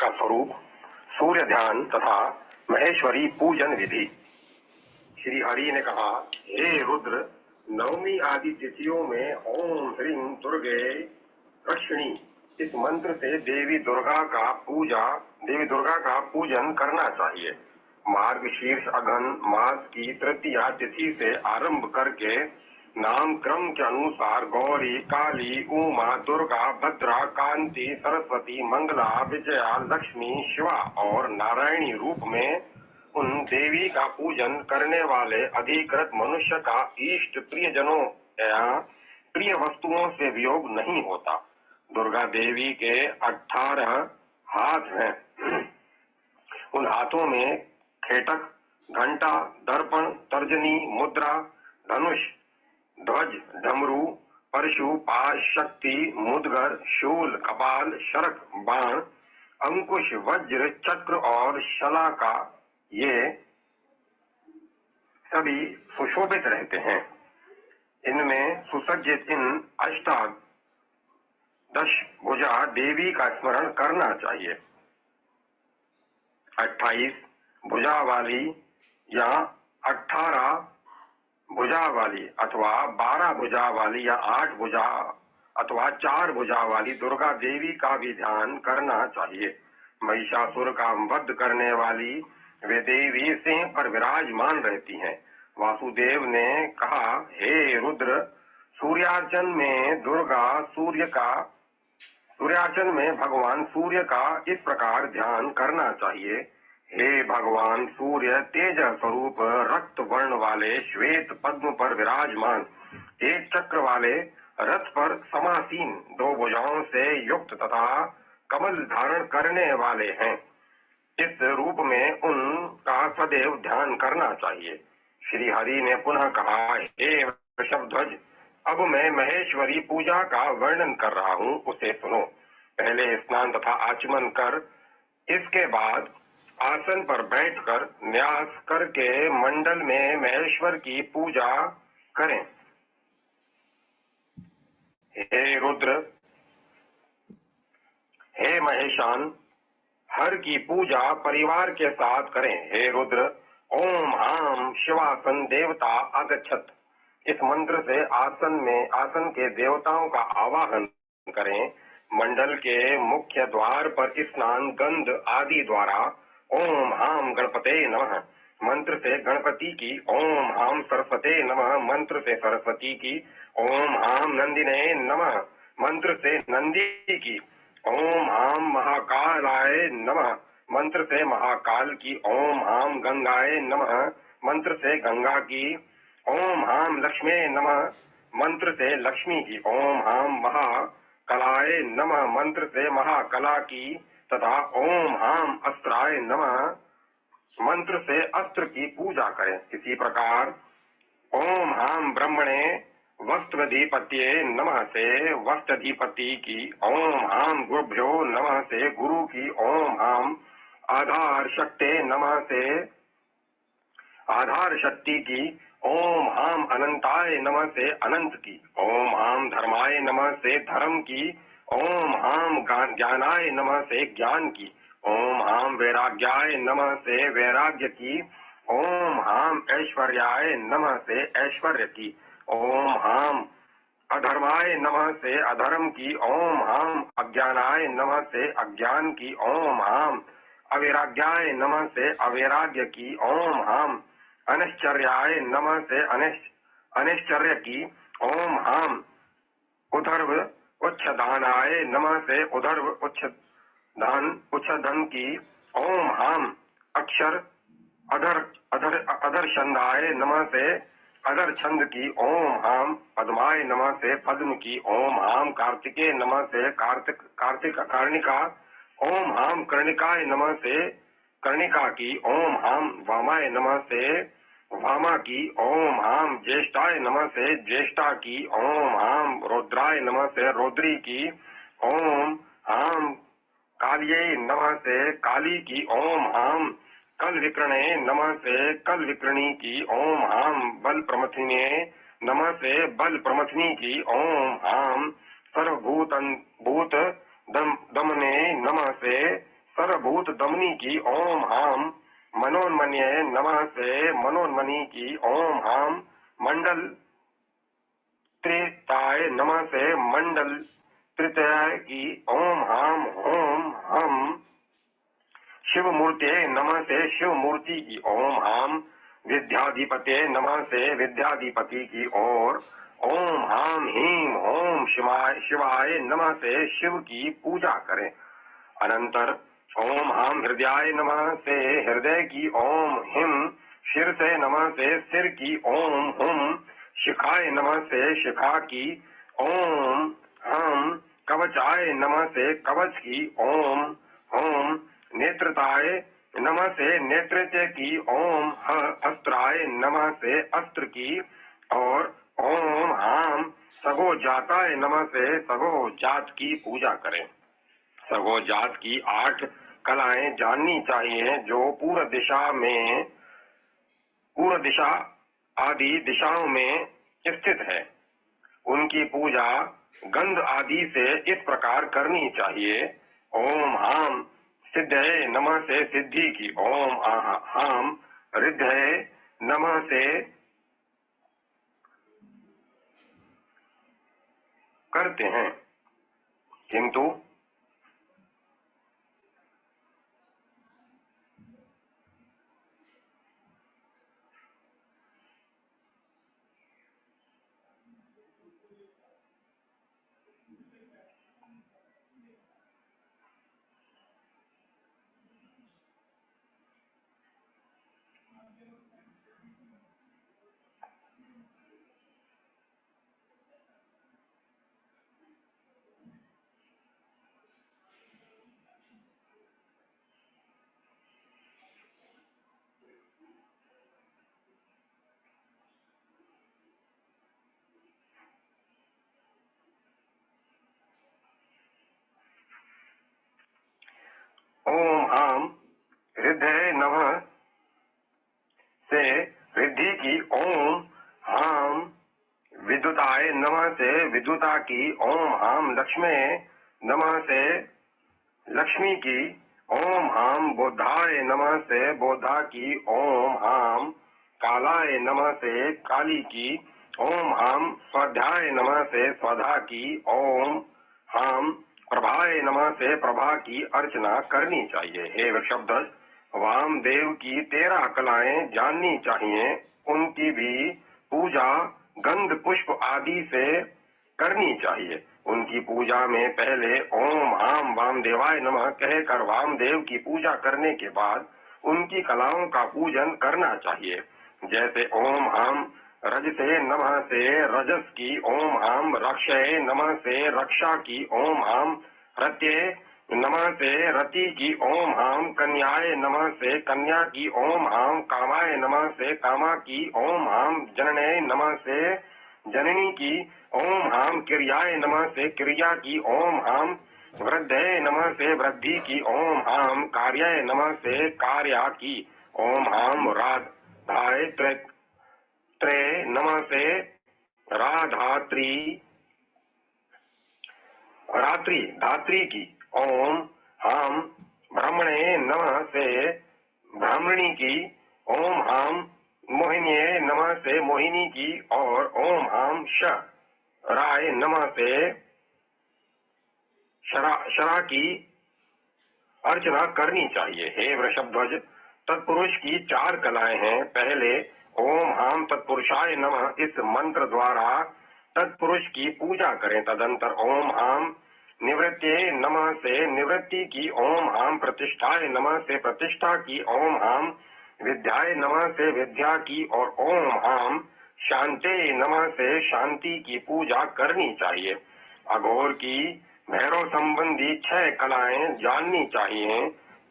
का स्वरूप, सूर्य ध्यान तथा महेश्वरी पूजन विधि। श्री हरि ने कहा, हे रुद्र, नवमी आदि तिथियों में ओम ह्रीं दुर्गे रक्षिणी इस मंत्र से देवी दुर्गा का पूजन करना चाहिए। मार्गशीर्ष अघन मास की तृतीया तिथि से आरंभ करके नाम क्रम के अनुसार गौरी, काली, उमा, दुर्गा, भद्रा, कांति, सरस्वती, मंगला, विजया, लक्ष्मी, शिवा और नारायणी रूप में उन देवी का पूजन करने वाले अधिकृत मनुष्य का इष्ट प्रिय जनों या प्रिय वस्तुओं से वियोग नहीं होता। दुर्गा देवी के 18 हाथ हैं। उन हाथों में खेटक, घंटा, दर्पण, तर्जनी, मुद्रा, धनुष, ध्वज, डमरू, परशु, पाश, शक्ति, मुद्गर, शूल, कपाल, शरक, बाण, अंकुश, वज्र, चक्र और शलाका ये सभी सुशोभित रहते हैं। इनमें सुसज्जित इन अष्टादश भुजा देवी का स्मरण करना चाहिए। 28 भुजा वाली या 18 भुजा वाली अथवा 12 भुजा वाली या 8 भुजा अथवा 4 भुजा वाली दुर्गा देवी का भी ध्यान करना चाहिए। महिषासुर का वध करने वाली वे देवी सिंह पर विराजमान रहती हैं। वासुदेव ने कहा, हे रुद्र, सूर्यार्चन में भगवान सूर्य का इस प्रकार ध्यान करना चाहिए। हे भगवान सूर्य, तेज स्वरूप रक्त वर्ण वाले श्वेत पद्म पर विराजमान, एक चक्र वाले रथ पर समासीन, 2 भुजाओं से युक्त तथा कमल धारण करने वाले हैं। इस रूप में उनका सदैव ध्यान करना चाहिए। श्री हरि ने पुनः कहा, हे वृषभध्वज, अब मैं महेश्वरी पूजा का वर्णन कर रहा हूँ, उसे सुनो। पहले स्नान तथा आचमन कर, इसके बाद आसन पर बैठकर न्यास करके मंडल में महेश्वर की पूजा करें। हे रुद्र, हे महेशान, हर की पूजा परिवार के साथ करें। हे रुद्र, ओम आम शिवासन देवता अगच्छत इस मंत्र से आसन के देवताओं का आवाहन करें। मंडल के मुख्य द्वार पर स्नान गंध आदि द्वारा ओम हाम गणपते नमः मंत्र से गणपति की, ओम हाम सरस्वते नमः मंत्र से सरस्वती की, ओम हाम नंदिने नमः मंत्र से नंदी की, ओम हाम महाकालाय नमः मंत्र से महाकाल की, ओम हाम गंगाए नमः मंत्र से गंगा की, ओम हाम लक्ष्मी नमः मंत्र से लक्ष्मी की, ओम हाम महाकलाय नमः मंत्र से महाकला की तथा ओम हाम अस्त्राय नमः मंत्र से अस्त्र की पूजा करें। इसी प्रकार ओम हाम ब्रह्मणे वस्त्राधिपत्ये नमः से वस्त्राधिपति की, ओम हाम गुरुभ्यो नमः से गुरु की, ओम हाम आधार शक्ति नमः से आधार शक्ति की, ओम हाम अनंताय नमः से अनंत की, ओम हाम धर्माय नमः से धर्म की, ओम हाम ज्ञानाय नमः से ज्ञान की, ओम हाम वैराग्याय नमः से वैराग्य की, ओम हाम ऐश्वर्याय नमः से ऐश्वर्य की, ओम हाम अधर्माय नमः से अधर्म की, ओम हाम अज्ञानाय नमः से अज्ञान की, ओम हाम अवैराग्याय नमः से अवैराग्य की, ओम हाम अनिश्चर्याय नमः से अनिश्चर्य की, ओम हाम उधर्व उच्छदानाय नमः से उधर्व उच्छधन की, ओम हाम अक्षर अधर छंदाय नमः से अधर छंद की, ओम हाम पद्माय नमः से पद्म की, ओम हाम कार्तिकेय नमः से कार्तिक कर्णिका, ओम हाम कर्णिकाय नमः से कर्णिका की, ओम हाम वामाय नमः से वामा की, ओम हाम ज्येष्ठाय नमः से ज्येष्ठा की, ओम हाम रौद्राय नमः से रौद्री की, ओम हाम कालिये नमः से काली की, ओम हाम कल विक्रणे नमः से कल विक्रणी की, ओम हाम बल प्रमथिने नमः से बल प्रमथनी की, ओम हाम सर्वभूत दमने नमः से भूत दमनी की ओम हाम मनोन्मन्ये नमः से मनोन्मनी की ओम हाम मंडल त्रिताय नमः से मंडल तृतीय की ओम हाम ओम हम शिव मूर्ति नमः से शिव मूर्ति की ओम हाम विद्याधिपते नमः से विद्याधिपति की ओम हाम हीम ओम शिवाय नमः से शिव की पूजा करें। अनंतर ओम हाम हृदयाय नमः से हृदय की ओम हिम शिर से नमः से सिर की ओम हुम शिखाय नमः से शिखा की ओम हम कवचाय नमः से कवच की ओम ओम नेत्रताय नमः से नेत्रत्य की ओम अस्त्राय नमः से अस्त्र की और ओम हाम सगो जाताय नमः से सगो जात की पूजा करें। सगो जात की 8 कलाएं जाननी चाहिए जो पूर्व दिशा आदि दिशाओं में स्थित है। उनकी पूजा गंध आदि से इस प्रकार करनी चाहिए। ओम हाम सिद्धये नमः से सिद्धि की ओम हाम रिद्धये नमः से करते हैं, किंतु ओम हाम हृदय नमः से रिद्धि की ओम हाम विद्युताय नमः से विद्युता की ओम हाम लक्ष्मी नमः से लक्ष्मी की ओम हाम बोधाय नमः से बोधा की ओम हाम कालाय नमः से काली की ओम हाम स्वाध्याय नमः से स्वाधा की ओम हाम प्रभाय नमः से प्रभा की अर्चना करनी चाहिए। हे वृषभध्वज, वामदेव की 13 कलाएं जाननी चाहिए। उनकी भी पूजा गंध पुष्प आदि से करनी चाहिए। उनकी पूजा में पहले ओम हाम वामदेवाय नमः कहकर वामदेव की पूजा करने के बाद उनकी कलाओं का पूजन करना चाहिए। जैसे ओम हाम रज से नमः से रजस की ओम हाम रक्षये नमः से रक्षा की ओम हाम रत्ये नमः से रति की ओम हाम कन्याय नमः से कन्या की ओम हाम कामाय नमः से कामा की ओम हाम जनने नमः से जननी की ओम हाम क्रियाय नमः से क्रिया की ओम हाम वृद्धये नमः से वृद्धि की ओम हाम कार्याय नमः से कार्या की ओम हाम राधाय त्रे नमः से धात्री की ओम हाम ब्राह्मणे नमः से ब्राह्मणी की ओम हाम मोहिनीये नमः से मोहिनी की और ओम हाम राय नमः से शरा की अर्चना करनी चाहिए। हे वृषभध्वज, तत्पुरुष की 4 कलाएं हैं। पहले ओम हाम तत्पुरुषाय नमः इस मंत्र द्वारा तत्पुरुष की पूजा करें। तदंतर ओम हाम निवृत्ते नमः से निवृत्ति की ओम हाम प्रतिष्ठाय नमः से प्रतिष्ठा की ओम हाम विद्याय नमः से विद्या की और ओम हाम शांति नमः से शांति की पूजा करनी चाहिए। अघोर की भैरव संबंधी 6 कलाएं जाननी चाहिए।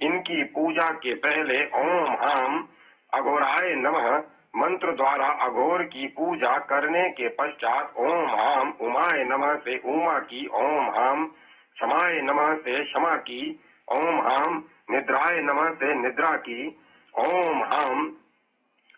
इनकी पूजा के पहले ओम हाम अघोराय नमः मंत्र द्वारा अघोर की पूजा करने के पश्चात ओम हाम उमाय नमः से उमा की ओम हाम क्षमाय नमः से क्षमा की ओम हाम निद्राय नमः से निद्रा की ओम हाम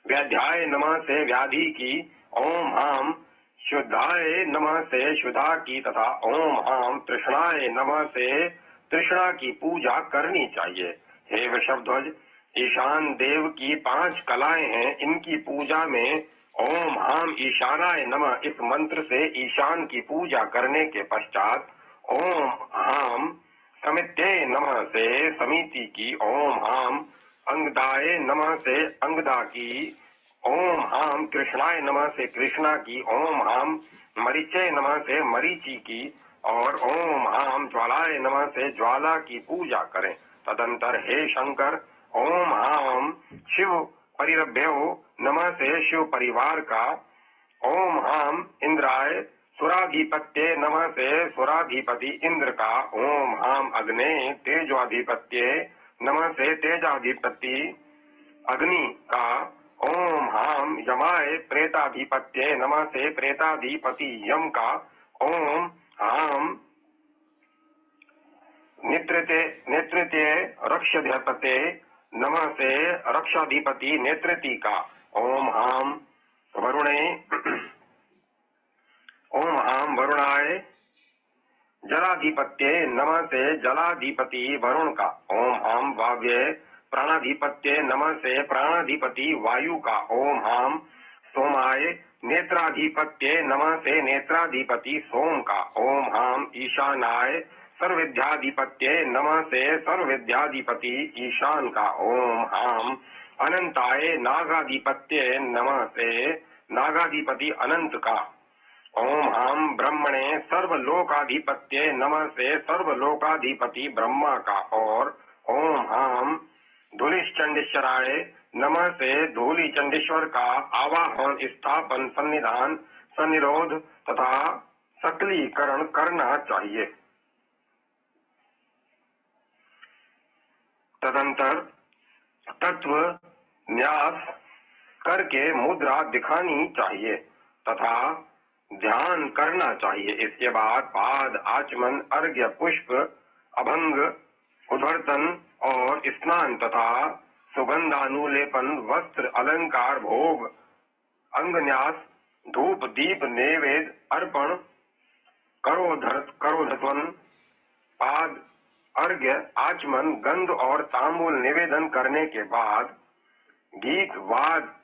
व्याध्याय नमः से व्याधि की ओम हाम शुद्धाय नमः से शुद्धा की तथा ओम हाम तृष्णाय नमः से कृष्णा की पूजा करनी चाहिए। हे वृषभध्वज, ईशान देव की 5 कलाएं हैं, इनकी पूजा में ओम हाम ईशानाय नमः इस मंत्र से ईशान की पूजा करने के पश्चात ओम हाम समित्ये नमः से समिति की, ओम हाम अंगदाय नमः से अंगदा की, ओम हाम कृष्णाय नमः से कृष्णा की, ओम हाम मरीचे नमः से मरीचि की और ओम हाम ज्वालाय नमः से ज्वाला की पूजा करें। तदंतर हे शंकर, ओम हाम शिव परिरभ्यो नमः से शिव परिवार का, ओम हाम इंद्राय सुराधिपत्ये नमः से सुराधिपति इंद्र का, ओम हाम अग्ने तेजोधिपत्ये नमः से तेजाधिपति अग्नि का, ओम हाम यमाय प्रेताधिपत्ये नमः से प्रेताधिपति यम का, ओम हाम नेतृत्य रक्षाधिपते नमः से रक्षाधिपति नेतृति का, ओम हाम वरुणे ओम हाम वरुणाय जलाधिपत्ये नमः से जलाधिपति वरुण का, ओम हाम वाव्ये प्राणाधिपत्ये नमः से प्राणाधिपति वायु का, ओम हाम सोमाय नेत्राधिपत्ये नमः से नेत्राधिपति सोम का, ओम हाम ईशानाय सर्वविद्याधिपत्ये नमः से सर्वविद्याधिपति ईशान का, ओम हाम अनंताय नागाधिपत्ये नमः से नागाधिपति अनंत का, ओम हाम ब्रह्मणे सर्वलोकाधिपत्ये नमः से सर्वलोकाधिपति ब्रह्मा का और ओम हाम धूलिचंडेश्वराय नमः से धूलि चंडेश्वर का आवाहन स्थापन सन्निधान सन्निरोध तथा सकलीकरण करना चाहिए। तदंतर तत्व न्यास करके मुद्रा दिखानी चाहिए तथा ध्यान करना चाहिए। इसके बाद पाद आचमन अर्घ्य पुष्प अभंग उद्वर्तन और स्नान तथा सुगंधानुलेपन वस्त्र अलंकार भोग अंगन्यास धूप दीप नैवेद्य अर्पण करोधत्वन पाद अर्घ्य आचमन गंध और तांबूल निवेदन करने के बाद गीत वाद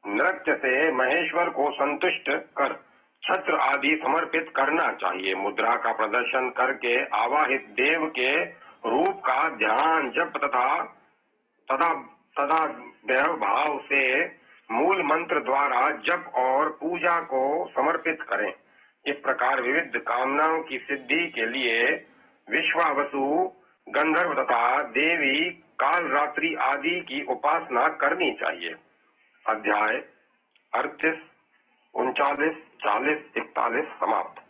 नृत्य से महेश्वर को संतुष्ट कर छत्र आदि समर्पित करना चाहिए। मुद्रा का प्रदर्शन करके आवाहित देव के रूप का ध्यान जप तथा भाव से मूल मंत्र द्वारा जप और पूजा को समर्पित करें। इस प्रकार विविध कामनाओं की सिद्धि के लिए विश्वावसु गंधर्व तथा देवी काल रात्रि आदि की उपासना करनी चाहिए। अध्याय 38, 39, 40, 41 समाप्त।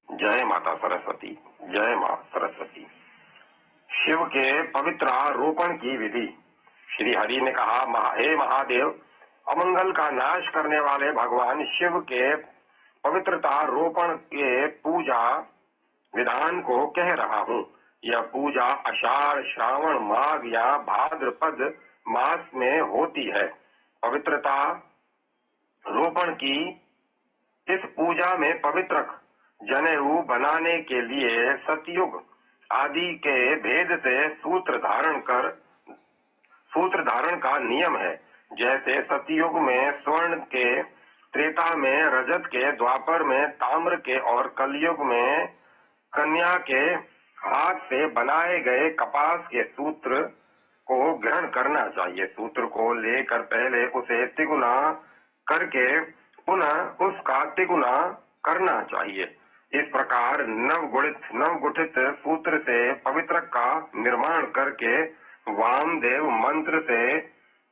जय माता सरस्वती। जय मां सरस्वती। शिव के पवित्रारोपण की विधि। श्री हरि ने कहा, हे महादेव, अमंगल का नाश करने वाले भगवान शिव के पवित्रतारोपण के पूजा विधान को कह रहा हूँ। यह पूजा आषाढ़ श्रावण माघ या भाद्रपद मास में होती है। पवित्रता रोपण की इस पूजा में पवित्र जनेऊ बनाने के लिए सतयुग आदि के भेद से सूत्र धारण का नियम है। जैसे सतयुग में स्वर्ण के, त्रेता में रजत के, द्वापर में ताम्र के और कलयुग में कन्या के हाथ से बनाए गए कपास के सूत्र को ग्रहण करना चाहिए। सूत्र को लेकर पहले उसे तिगुना करके पुनः उसका तिगुना करना चाहिए। इस प्रकार नवगुठित सूत्र से पवित्र का निर्माण करके वामदेव मंत्र से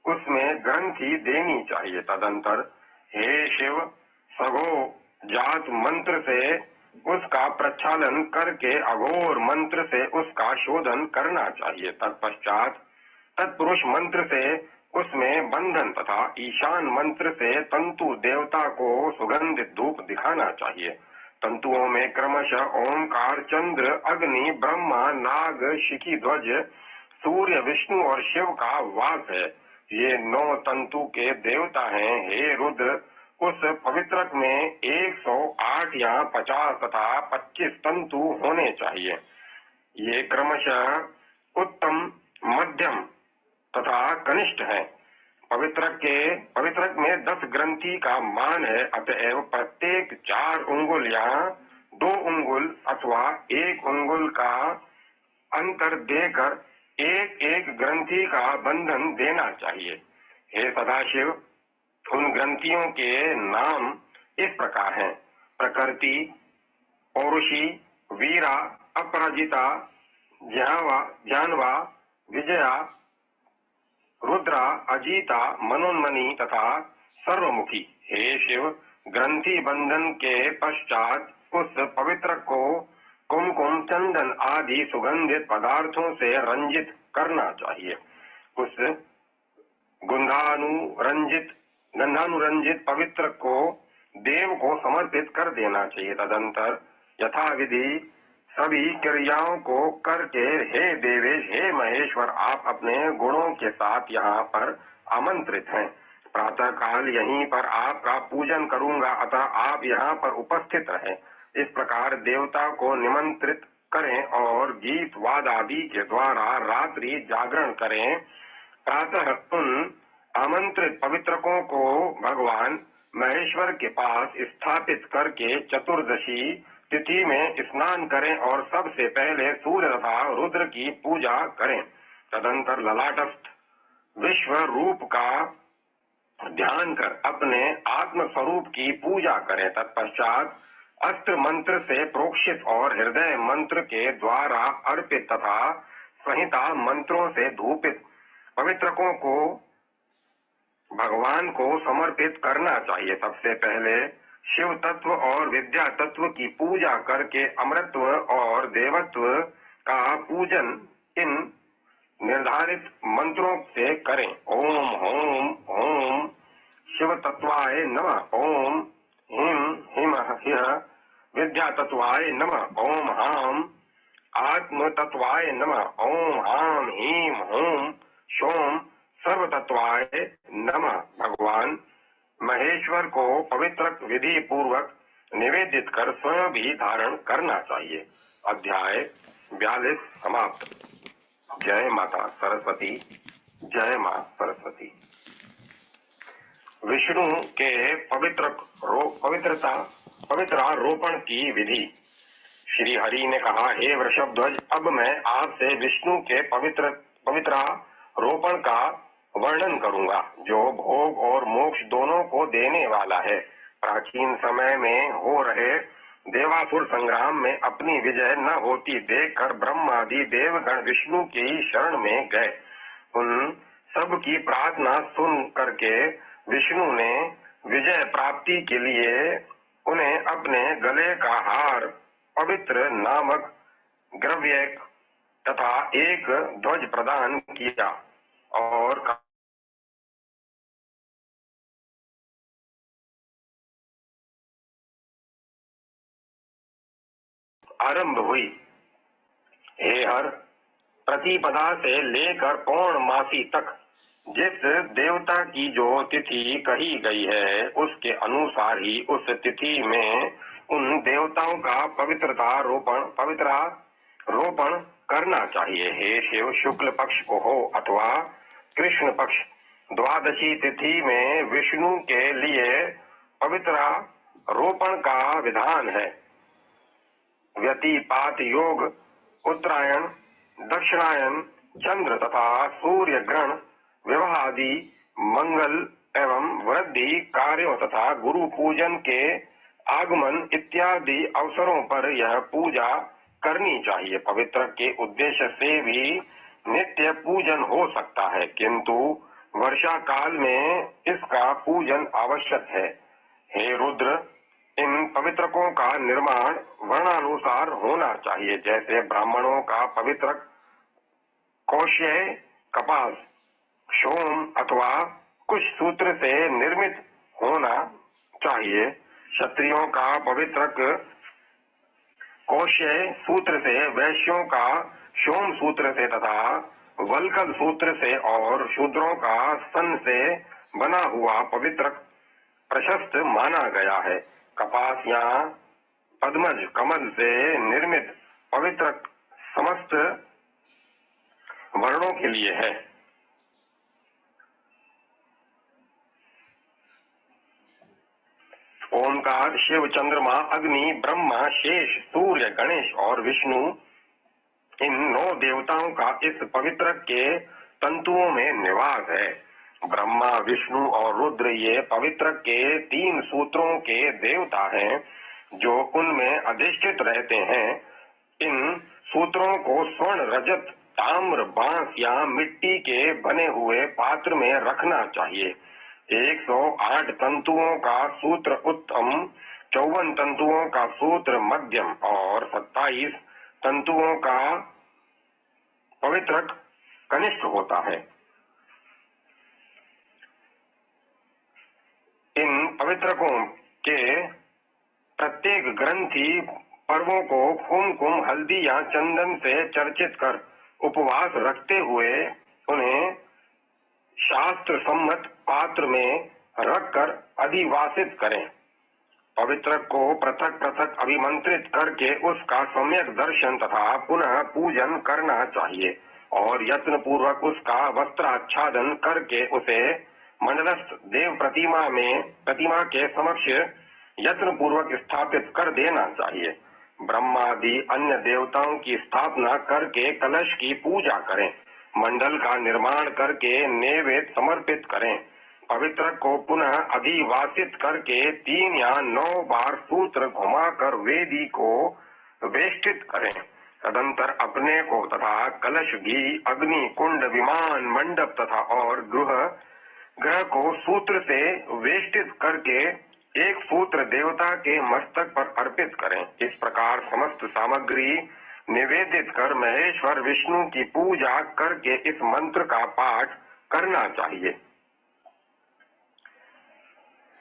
उसमें ग्रंथि देनी चाहिए। तदंतर हे शिव सगो जात मंत्र से उसका प्रक्षालन करके अघोर मंत्र से उसका शोधन करना चाहिए। तत्पश्चात तत्पुरुष मंत्र से उसमें बंधन तथा ईशान मंत्र से तंतु देवता को सुगंधित धूप दिखाना चाहिए। तंतुओं में क्रमशः ओंकार, चंद्र, अग्नि, ब्रह्मा, नाग, शिखी ध्वज, सूर्य, विष्णु और शिव का वास है। ये 9 तंतु के देवता हैं। हे रुद्र, उस पवित्रक में 108 या 50 तथा 25 तंतु होने चाहिए। ये क्रमशः उत्तम, मध्यम तथा कनिष्ठ है। पवित्रक में 10 ग्रंथि का मान है, अतएव प्रत्येक 4 उंगुल या 2 उंगुल अथवा 1 उंगुल का अंतर देकर एक एक ग्रंथि का बंधन देना चाहिए। हे सदाशिव, उन ग्रंथियों के नाम इस प्रकार हैं: प्रकृति, पौरुषी, वीरा, अपराजिता, जानवा, विजया, रुद्रा, अजीता, मनोन्मनी तथा सर्वमुखी। हे शिव, ग्रंथि बंधन के पश्चात उस पवित्र को कुमकुम, चंदन आदि सुगंधित पदार्थों से रंजित करना चाहिए। उस गंधानुरंजित पवित्र को देव को समर्पित कर देना चाहिए। तदंतर यथाविधि सभी क्रियाओं को करके हे देवेश, हे महेश्वर, आप अपने गुणों के साथ यहाँ पर आमंत्रित हैं। प्रातः काल यहीं पर आपका पूजन करूंगा, अतः आप यहाँ पर उपस्थित रहें। इस प्रकार देवता को निमंत्रित करें और गीत वाद आदि के द्वारा रात्रि जागरण करें। प्रातः उन आमंत्रित पवित्रकों को भगवान महेश्वर के पास स्थापित करके चतुर्दशी तिथि में स्नान करें और सबसे पहले सूर्य तथा रुद्र की पूजा करें। तदंतर ललाटस्थ विश्व रूप का ध्यान कर अपने आत्म स्वरूप की पूजा करें। तत्पश्चात अस्त्र मंत्र से प्रोक्षित और हृदय मंत्र के द्वारा अर्पित तथा संहिता मंत्रों से धूपित पवित्रकों को भगवान को समर्पित करना चाहिए। सबसे पहले शिव तत्व और विद्या तत्व की पूजा करके अमृतत्व और देवत्व का पूजन इन निर्धारित मंत्रों से करें। ओम होम ओम शिव तत्वाय नमः, ओम हिम हिम हिह विद्या तत्वाय नमः, ओम हाम आत्म तत्वाय नमः, ओम हाम हीम होम सोम सर्व तत्वाय नमः। भगवान महेश्वर को पवित्र विधि पूर्वक निवेदित कर स्वयं भी धारण करना चाहिए। अध्याय 42 समाप्त। जय माता सरस्वती, जय मां सरस्वती। विष्णु के पवित्रारोपण की विधि। श्री हरि ने कहा, हे वृषभध्वज, अब मैं आपसे विष्णु के पवित्रारोपण का वर्णन करूंगा, जो भोग और मोक्ष दोनों को देने वाला है। प्राचीन समय में हो रहे देवासुर संग्राम में अपनी विजय न होती देखकर ब्रह्मादि देवगण विष्णु के ही शरण में गए। उन सब की प्रार्थना सुन करके विष्णु ने विजय प्राप्ति के लिए उन्हें अपने गले का हार, पवित्र नामक द्रव्य तथा एक ध्वज प्रदान किया और आरंभ हुई। हे हर, प्रतिपदा से लेकर पौर्णमासी तक जिस देवता की जो तिथि कही गई है, उसके अनुसार ही उस तिथि में उन देवताओं का पवित्रारोपण करना चाहिए। हे शिव, शुक्ल पक्ष को हो अथवा कृष्ण पक्ष, द्वादशी तिथि में विष्णु के लिए पवित्रारोपण का विधान है। व्यतिपात योग, उत्तरायण, दक्षिणायन, चंद्र तथा सूर्य ग्रहण, विवाह आदि मंगल एवं वृद्धि कार्यों तथा गुरु पूजन के आगमन इत्यादि अवसरों पर यह पूजा करनी चाहिए। पवित्र के उद्देश्य से भी नित्य पूजन हो सकता है, किंतु वर्षा काल में इसका पूजन आवश्यक है। हे रुद्र, इन पवित्रकों का निर्माण वर्णानुसार होना चाहिए। जैसे ब्राह्मणों का पवित्र कौशय कपास, सोम अथवा कुछ सूत्र से निर्मित होना चाहिए। क्षत्रियों का पवित्र कौशय सूत्र से, वैश्यों का सोम सूत्र से तथा वल्कल सूत्र से और शूद्रों का स्तन से बना हुआ पवित्र प्रशस्त माना गया है। कपास या पद्मज कमल से निर्मित पवित्र समस्त समस्त वर्णों के लिए है। ओमकार, शिव, चंद्रमा, अग्नि, ब्रह्मा, शेष, सूर्य, गणेश और विष्णु, इन 9 देवताओं का इस पवित्र के तंतुओं में निवास है। ब्रह्मा, विष्णु और रुद्र ये पवित्र के 3 सूत्रों के देवता हैं जो उनमें अधिष्ठित रहते हैं। इन सूत्रों को स्वर्ण, रजत, ताम्र, बांस या मिट्टी के बने हुए पात्र में रखना चाहिए। 108 तंतुओं का सूत्र उत्तम, 54 तंतुओं का सूत्र मध्यम और 27 तंतुओं का पवित्रक कनिष्ठ होता है। इन पवित्रकों के प्रत्येक ग्रंथि पर्वों को कुमकुम, हल्दी या चंदन से चर्चित कर उपवास रखते हुए उन्हें शास्त्र सम्मत पात्र में रखकर अधिवासित करें। पवित्र को पृथक पृथक अभिमंत्रित करके उसका सम्यक दर्शन तथा पुनः पूजन करना चाहिए और यत्न पूर्वक उसका वस्त्राच्छादन करके उसे मंडलस्थ देव प्रतिमा के समक्ष यत्न पूर्वक स्थापित कर देना चाहिए। ब्रह्मादि अन्य देवताओं की स्थापना करके कलश की पूजा करें। मंडल का निर्माण करके नैवेद्य समर्पित करें। पवित्र को पुनः अधिवासित करके 3 या 9 बार सूत्र घुमाकर वेदी को वेष्टित करें। तदंतर अपने को तथा कलश, घी, अग्नि कुंड, विमान, मंडप तथा और ग्रह को सूत्र से वेष्टित करके एक सूत्र देवता के मस्तक पर अर्पित करें। इस प्रकार समस्त सामग्री निवेदित कर महेश्वर विष्णु की पूजा करके इस मंत्र का पाठ करना चाहिए।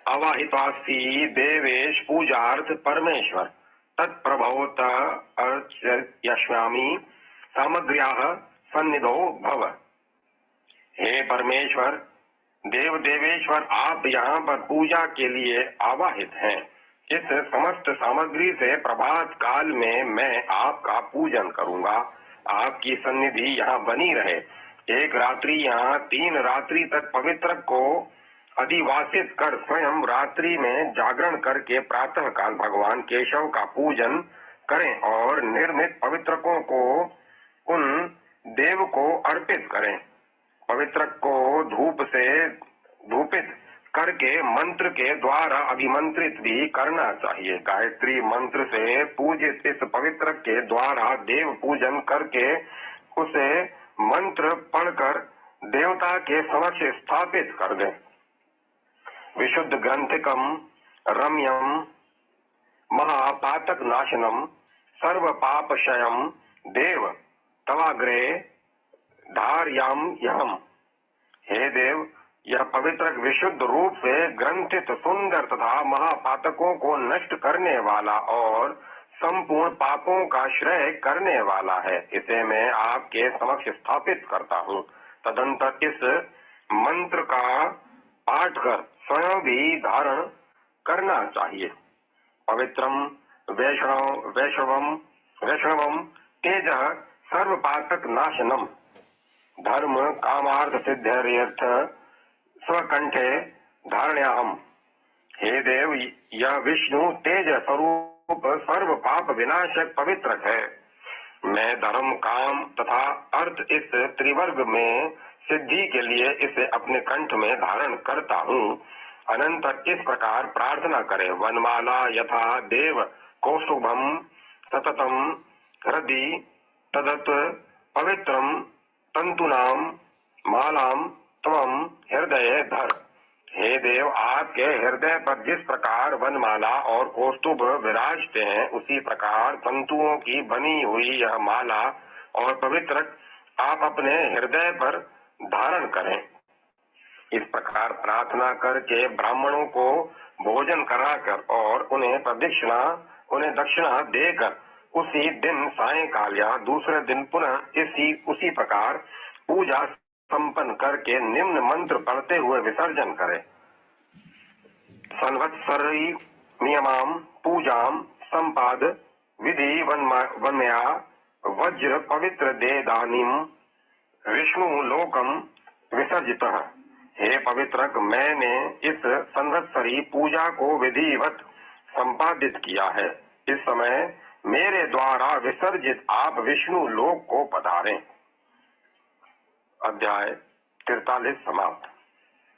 अवाहितास्ति देवेश पूजार्थ परमेश्वर तत्प्रभवत अर्चयिष्यामि सामग्र्याः सन्निधौ भव। हे परमेश्वर, देव देवेश्वर, आप यहाँ पर पूजा के लिए आवाहित हैं। इस समस्त सामग्री से प्रभात काल में मैं आपका पूजन करूंगा। आपकी सन्निधि यहाँ बनी रहे। 1 रात्रि यहाँ 3 रात्रि तक पवित्र को अधिवासित कर स्वयं रात्रि में जागरण करके प्रातः काल भगवान केशव का पूजन करें और निर्मित पवित्रकों को उन देव को अर्पित करें। पवित्र को धूप से धूपित करके मंत्र के द्वारा अभिमंत्रित भी करना चाहिए। गायत्री मंत्र से पूजित इस पवित्र के द्वारा देव पूजन करके उसे मंत्र पढ़कर देवता के समक्ष स्थापित कर दें। विशुद्ध ग्रंथिकम रम्यम महापातक नाशनम सर्व पापशयम देव तवाग्रे धार्याम यहम। हे देव, यह पवित्र विशुद्ध रूप से ग्रंथित, सुंदर तथा महापातकों को नष्ट करने वाला और संपूर्ण पापों का श्रेय करने वाला है। इसे मैं आपके समक्ष स्थापित करता हूँ। तदंतर इस मंत्र का पाठ कर स्वयं भी धारण करना चाहिए। पवित्रम वैष्णवम तेज सर्वपातक नाशनम धर्म कामार्थ सिद्ध्यर्थ स्वकंठे धारण्याहम। हे देव, यह विष्णु तेज स्वरूप सर्व पाप विनाशक पवित्र है। मैं धर्म, काम तथा अर्थ इस त्रिवर्ग में सिद्धि के लिए इसे अपने कंठ में धारण करता हूँ। अनंतर इस प्रकार प्रार्थना करें। वनमाला यथा देव कौस्तुभम सततम हृदि तदत पवित्रम तंतुनाम मालाम त्वम हृदय धर। हे देव, आपके हृदय पर जिस प्रकार वनमाला और कौस्तुभ विराजते हैं, उसी प्रकार तंतुओं की बनी हुई यह माला और पवित्र आप अपने हृदय पर धारण करें। इस प्रकार प्रार्थना करके ब्राह्मणों को भोजन कराकर और उन्हें दक्षिणा देकर उसी दिन सायंकाल या दूसरे दिन पुनः उसी प्रकार पूजा संपन्न करके निम्न मंत्र पढ़ते हुए विसर्जन करें। संवत्सरी नियमाम पूजाम संपाद विधि वन्मया वज्र पवित्र देदानीम विष्णु लोकम विसर्जितः। हे पवित्रक, मैंने इस संवत्सरी पूजा को विधिवत संपादित किया है। इस समय मेरे द्वारा विसर्जित आप विष्णु लोक को पधारें। अध्याय 43 समाप्त।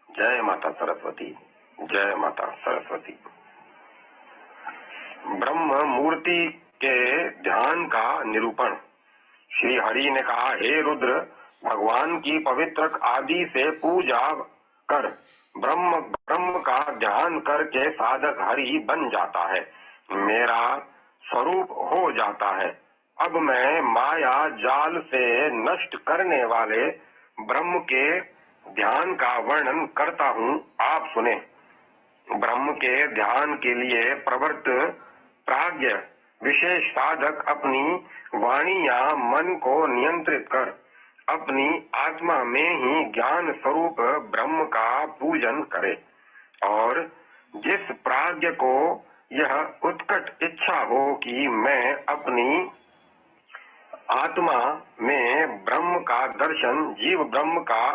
जय माता सरस्वती, जय माता सरस्वती। ब्रह्म मूर्ति के ध्यान का निरूपण। श्री हरि ने कहा, हे रुद्र, भगवान की पवित्र आदि से पूजा कर ब्रह्म का ध्यान करके साधक हरि बन जाता है, मेरा स्वरूप हो जाता है। अब मैं माया जाल से नष्ट करने वाले ब्रह्म के ध्यान का वर्णन करता हूँ, आप सुने। ब्रह्म के ध्यान के लिए प्रवृत्त प्राज्ञ विशेष साधक अपनी वाणी या मन को नियंत्रित कर अपनी आत्मा में ही ज्ञान स्वरूप ब्रह्म का पूजन करे। और जिस प्राज्ञ को यह उत्कट इच्छा हो कि मैं अपनी आत्मा में ब्रह्म का दर्शन, जीव ब्रह्म का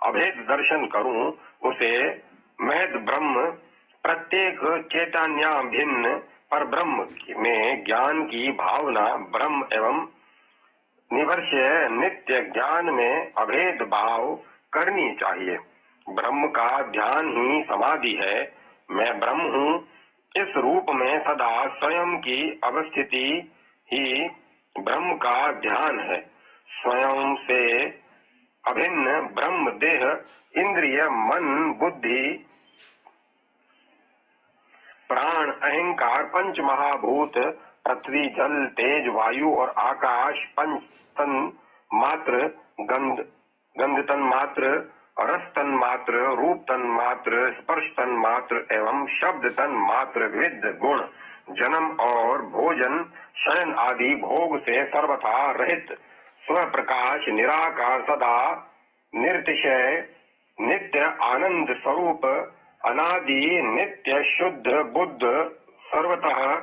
अभेद दर्शन करूं, उसे महद ब्रह्म, प्रत्येक चैतन्य भिन्न पर ब्रह्म में ज्ञान की भावना, ब्रह्म एवं निवर्ष्य नित्य ज्ञान में अभेद भाव करनी चाहिए। ब्रह्म का ध्यान ही समाधि है। मैं ब्रह्म हूँ, इस रूप में सदा स्वयं की अवस्थिति ही ब्रह्म का ध्यान है। स्वयं से अभिन्न ब्रह्म देह, इंद्रिय, मन, बुद्धि, प्राण, अहंकार, पंच महाभूत, पृथ्वी, जल, तेज, वायु और आकाश, पंच तन मात्र, गंध तन मात्र, रस तन मात्र, रूप तन मात्र, स्पर्श तन मात्र एवं शब्द तन मात्र, विविध गुण, जन्म और भोजन, शयन आदि भोग से सर्वथा रहित, स्व प्रकाश, निराकार, सदा निर्तिशय, नित्य आनंद स्वरूप, अनादि नित्य शुद्ध बुद्ध, सर्वतः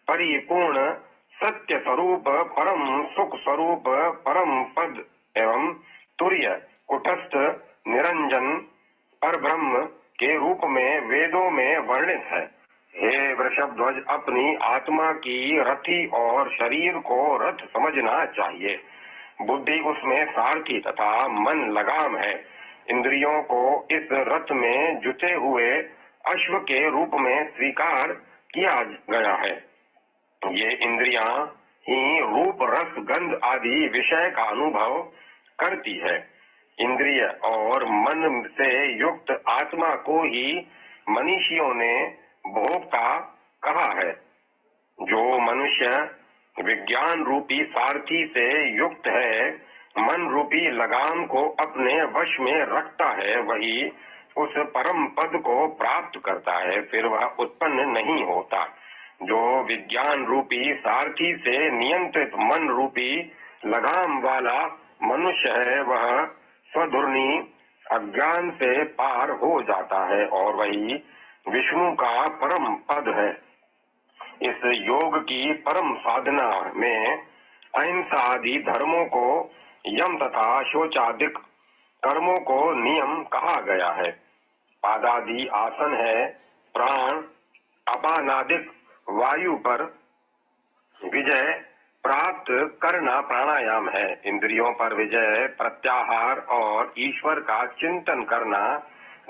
परिपूर्ण सत्य स्वरूप, परम सुख स्वरूप, परम पद एवं तुर्य कुटस्थ निरंजन पर ब्रह्म के रूप में वेदों में वर्णित है। हे वृषभध्वज, अपनी आत्मा की रथी और शरीर को रथ समझना चाहिए। बुद्धि उसमें सारथी तथा मन लगाम है। इंद्रियों को इस रथ में जुटे हुए अश्व के रूप में स्वीकार किया गया है। ये इंद्रियां ही रूप, रस, गंध आदि विषय का अनुभव करती है। इंद्रिय और मन से युक्त आत्मा को ही मनीषियों ने भोक्ता कहा है। जो मनुष्य विज्ञान रूपी सारथी से युक्त है, मन रूपी लगाम को अपने वश में रखता है, वही उस परम पद को प्राप्त करता है, फिर वह उत्पन्न नहीं होता। जो विज्ञान रूपी सारथी से नियंत्रित मन रूपी लगाम वाला मनुष्य है, वह स्वधुर्नी अज्ञान से पार हो जाता है और वही विष्णु का परम पद है। इस योग की परम साधना में अहिंसा आदि धर्मों को यम तथा शौचादिक कर्मों को नियम कहा गया है। पादादि आसन है। प्राण अपानादिक वायु पर विजय प्राप्त करना प्राणायाम है। इंद्रियों पर विजय, प्रत्याहार और ईश्वर का चिंतन करना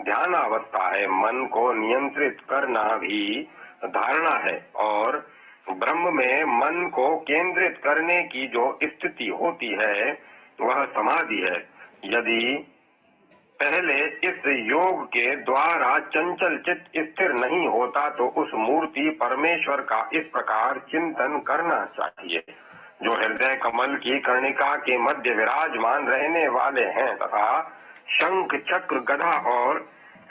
ध्यानावस्था है। मन को नियंत्रित करना भी धारणा है और ब्रह्म में मन को केंद्रित करने की जो स्थिति होती है वह समाधि है। यदि पहले इस योग के द्वारा चंचल चित्त स्थिर नहीं होता तो उस मूर्ति परमेश्वर का इस प्रकार चिंतन करना चाहिए, जो हृदय कमल की कर्णिका के मध्य विराजमान रहने वाले हैं तथा शंख, चक्र, गदा और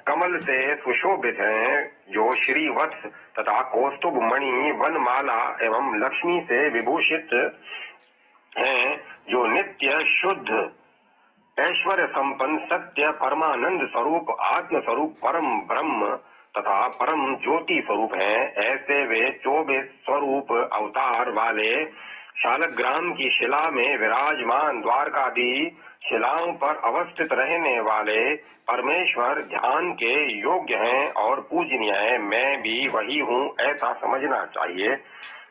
कमल से सुशोभित हैं, जो श्री वत्स तथा कौस्तुभ मणि, वनमाला एवं लक्ष्मी से विभूषित हैं, जो नित्य शुद्ध ऐश्वर्य संपन्न सत्य परमानंद स्वरूप आत्म स्वरूप परम ब्रह्म तथा परम ज्योति स्वरूप हैं। ऐसे वे 24 स्वरूप अवतार वाले शालग्राम की शिला में विराजमान द्वारकाधी शिलाओं पर अवस्थित रहने वाले परमेश्वर ध्यान के योग्य हैं और पूजनीय हैं। मैं भी वही हूँ ऐसा समझना चाहिए।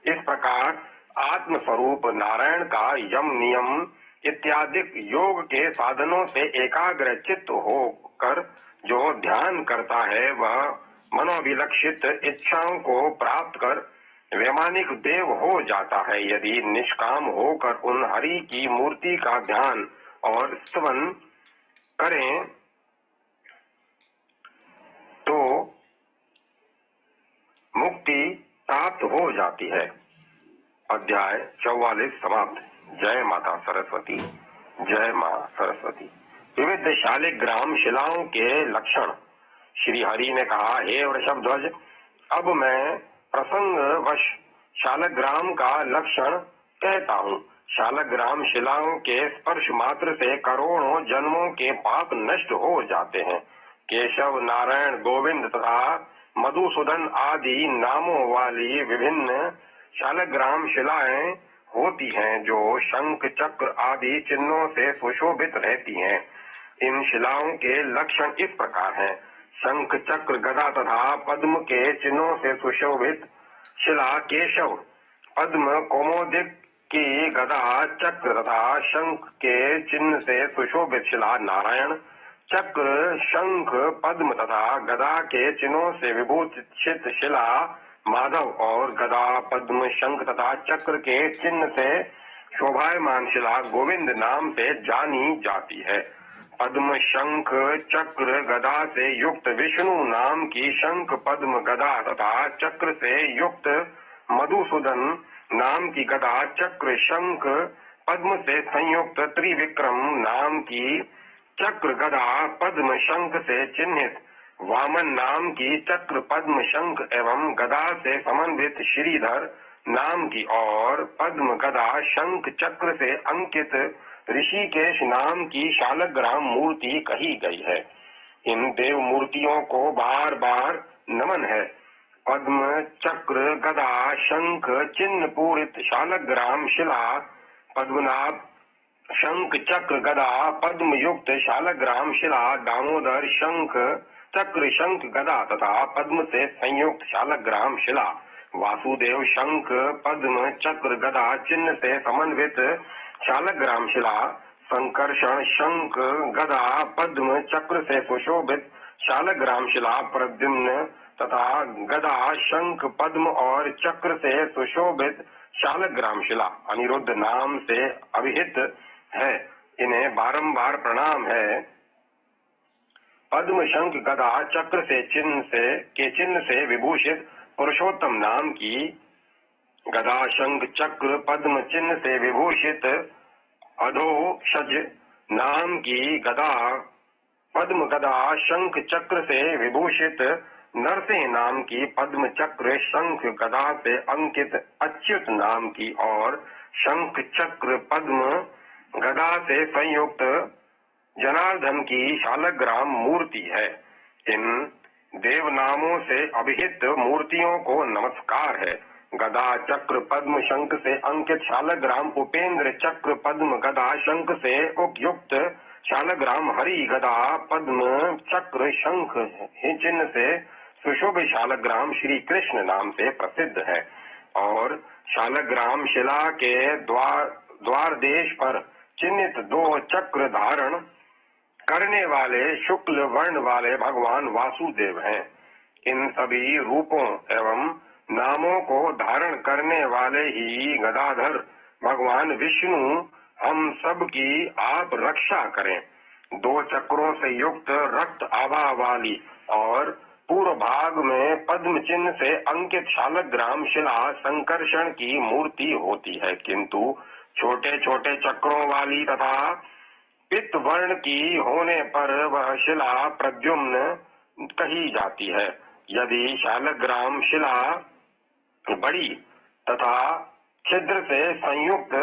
इस प्रकार आत्म स्वरूप नारायण का यम नियम इत्यादि योग के साधनों से एकाग्र चित्त होकर जो ध्यान करता है वह मनोविलक्षित इच्छाओं को प्राप्त कर वैमानिक देव हो जाता है। यदि निष्काम होकर उन हरि की मूर्ति का ध्यान और स्तवन करें तो मुक्ति प्राप्त हो जाती है। अध्याय 44 समाप्त। जय माता सरस्वती। जय मां सरस्वती। विविध शालिग्राम शिलाओं के लक्षण। श्री हरि ने कहा, हे वृषभध्वज, अब मैं प्रसंगवश शालग्राम का लक्षण कहता हूँ। शालग्राम शिलाओं के स्पर्श मात्र से करोड़ों जन्मों के पाप नष्ट हो जाते हैं। केशव, नारायण, गोविंद तथा मधुसूदन आदि नामों वाली विभिन्न शालग्राम शिलाएं होती हैं जो शंख, चक्र आदि चिन्हों से सुशोभित रहती हैं। इन शिलाओं के लक्षण इस प्रकार हैं। शंख, चक्र, गदा तथा पद्म के चिन्हों से सुशोभित शिला केशव, पद्म, कौमोदिक की गदा, चक्र तथा शंख के चिन्ह से सुशोभित शिला नारायण, चक्र, शंख, पद्म तथा गदा के चिन्हों से विभूषित शिला माधव और गदा, पद्म, शंख तथा चक्र के चिन्ह से शोभायमान शिला गोविंद नाम से जानी जाती है। पद्म, शंख, चक्र, गदा से युक्त विष्णु नाम की शंख, पद्म, गदा तथा चक्र से युक्त मधुसूदन नाम की गदा, चक्र, शंख, पद्म से संयुक्त त्रिविक्रम नाम की चक्र, गदा, पद्म, शंख से चिन्हित वामन नाम की चक्र, पद्म, शंख एवं गदा से समन्वित श्रीधर नाम की और पद्म, गदा, शंख, चक्र से अंकित ऋषिकेश नाम की शालग्राम मूर्ति कही गई है। इन देव मूर्तियों को बार बार नमन है। पद्म, चक्र, गदा, शंख चिन्ह पूरित शालग्राम शिला, पद्मनाभ, शंख, चक्र, गदा, पद्म युक्त शालग्राम शिला, दामोदर, शंख, चक्र, शंख, गदा तथा पद्म से संयुक्त शालग्राम शिला, वासुदेव, शंख, पद्म, चक्र, गदा चिन्ह से समन्वित शालग्राम शिला, संकर्षण, शंख, गदा, पद्म, चक्र से सुशोभित शालग्राम शिला, प्रद्युम्न तथा गदा, शंख, पद्म और चक्र से सुशोभित शालग्राम शिला अनिरुद्ध नाम से अभिहित है। इन्हें बारंबार प्रणाम है। पद्म, शंख, गदा, चक्र से चिन्ह से विभूषित पुरुषोत्तम नाम की गदा, शंख, चक्र, पद्म चिन्ह से विभूषित अधोक्षज नाम की गदा, पद्म, गदा, शंख, चक्र से विभूषित नरसिंह नाम की पद्म, चक्र, शंख, गदा से अंकित अच्युत नाम की और शंख, चक्र, पद्म, गदा से संयुक्त जनार्दन की शालग्राम मूर्ति है। इन देव नामों से अभिहित मूर्तियों को नमस्कार है। गदा, चक्र, पद्म, शंख से अंकित शालग्राम उपेंद्र, चक्र, पद्म, गदा, शंख से उपयुक्त शालग्राम हरि, गदा, पद्म, चक्र, शंख चिन्ह से सुशोभ शालग्राम श्री कृष्ण नाम से प्रसिद्ध है। और शालग्राम शिला के द्वार देश पर चिन्हित 2 चक्र धारण करने वाले शुक्ल वर्ण वाले भगवान वासुदेव हैं। इन सभी रूपों एवं नामों को धारण करने वाले ही गदाधर भगवान विष्णु हम सब की आप रक्षा करें। 2 चक्रों से युक्त रक्त आभा वाली और पूर्व भाग में पद्म चिन्ह से अंकित शालग्राम शिला संकर्षण की मूर्ति होती है, किंतु छोटे छोटे चक्रों वाली तथा पित्त वर्ण की होने पर वह शिला प्रद्युम्न कही जाती है। यदि शालग्राम शिला बड़ी तथा छिद्र से संयुक्त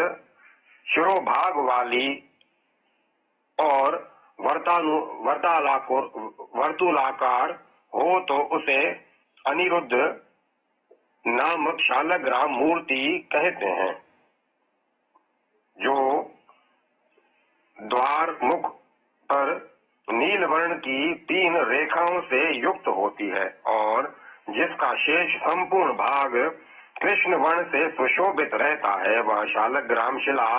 शिरोभाग वाली और वर्तुलाकार हो तो उसे अनिरुद्ध नामक शालग्राम मूर्ति कहते हैं। जो द्वार मुख पर नील वर्ण की 3 रेखाओं से युक्त होती है और जिसका शेष संपूर्ण भाग कृष्ण वर्ण से सुशोभित रहता है, वह शालग्राम शिला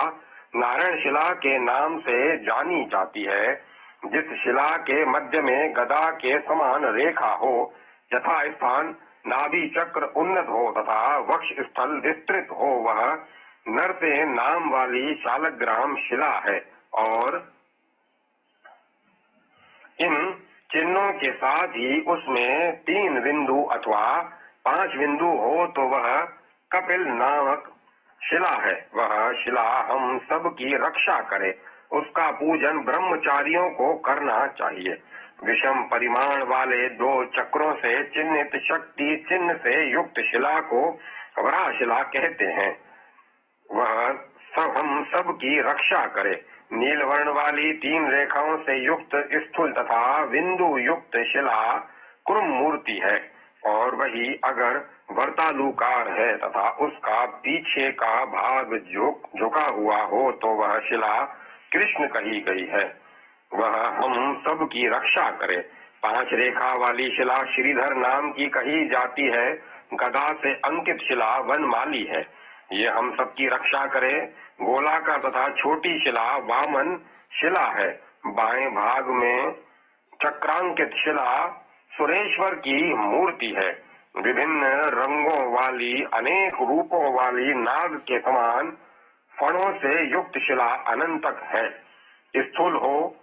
नारायण शिला के नाम से जानी जाती है। जिस शिला के मध्य में गदा के समान रेखा हो, यथा स्थान नाभि चक्र उन्नत हो तथा वक्ष स्थल विस्तृत हो, वह नरते नाम वाली शालग्राम शिला है। और इन चिन्हों के साथ ही उसमें 3 बिंदु अथवा 5 बिंदु हो तो वह कपिल नामक शिला है। वह शिला हम सब की रक्षा करे, उसका पूजन ब्रह्मचारियों को करना चाहिए। विषम परिमाण वाले 2 चक्रों से चिन्हित शक्ति चिन्ह से युक्त शिला को वराह शिला कहते हैं। वह हम सब की रक्षा करे। नील वर्ण वाली 3 रेखाओं से युक्त स्थूल तथा बिंदु युक्त शिला कुर्म मूर्ति है और वही अगर वर्तालुकार है तथा उसका पीछे का भाग झुका हुआ हो तो वह शिला कृष्ण कही गई है। वह हम सब की रक्षा करे। 5 रेखा वाली शिला श्रीधर नाम की कही जाती है। गदा से अंकित शिला वनमाली है, ये हम सब की रक्षा करे। गोलाकार तथा छोटी शिला वामन शिला है। बाएं भाग में चक्रांकित शिला सुरेश्वर की मूर्ति है। विभिन्न रंगों वाली अनेक रूपों वाली नाग के समान फणों से युक्त शिला अनंतक है। स्थूल हो,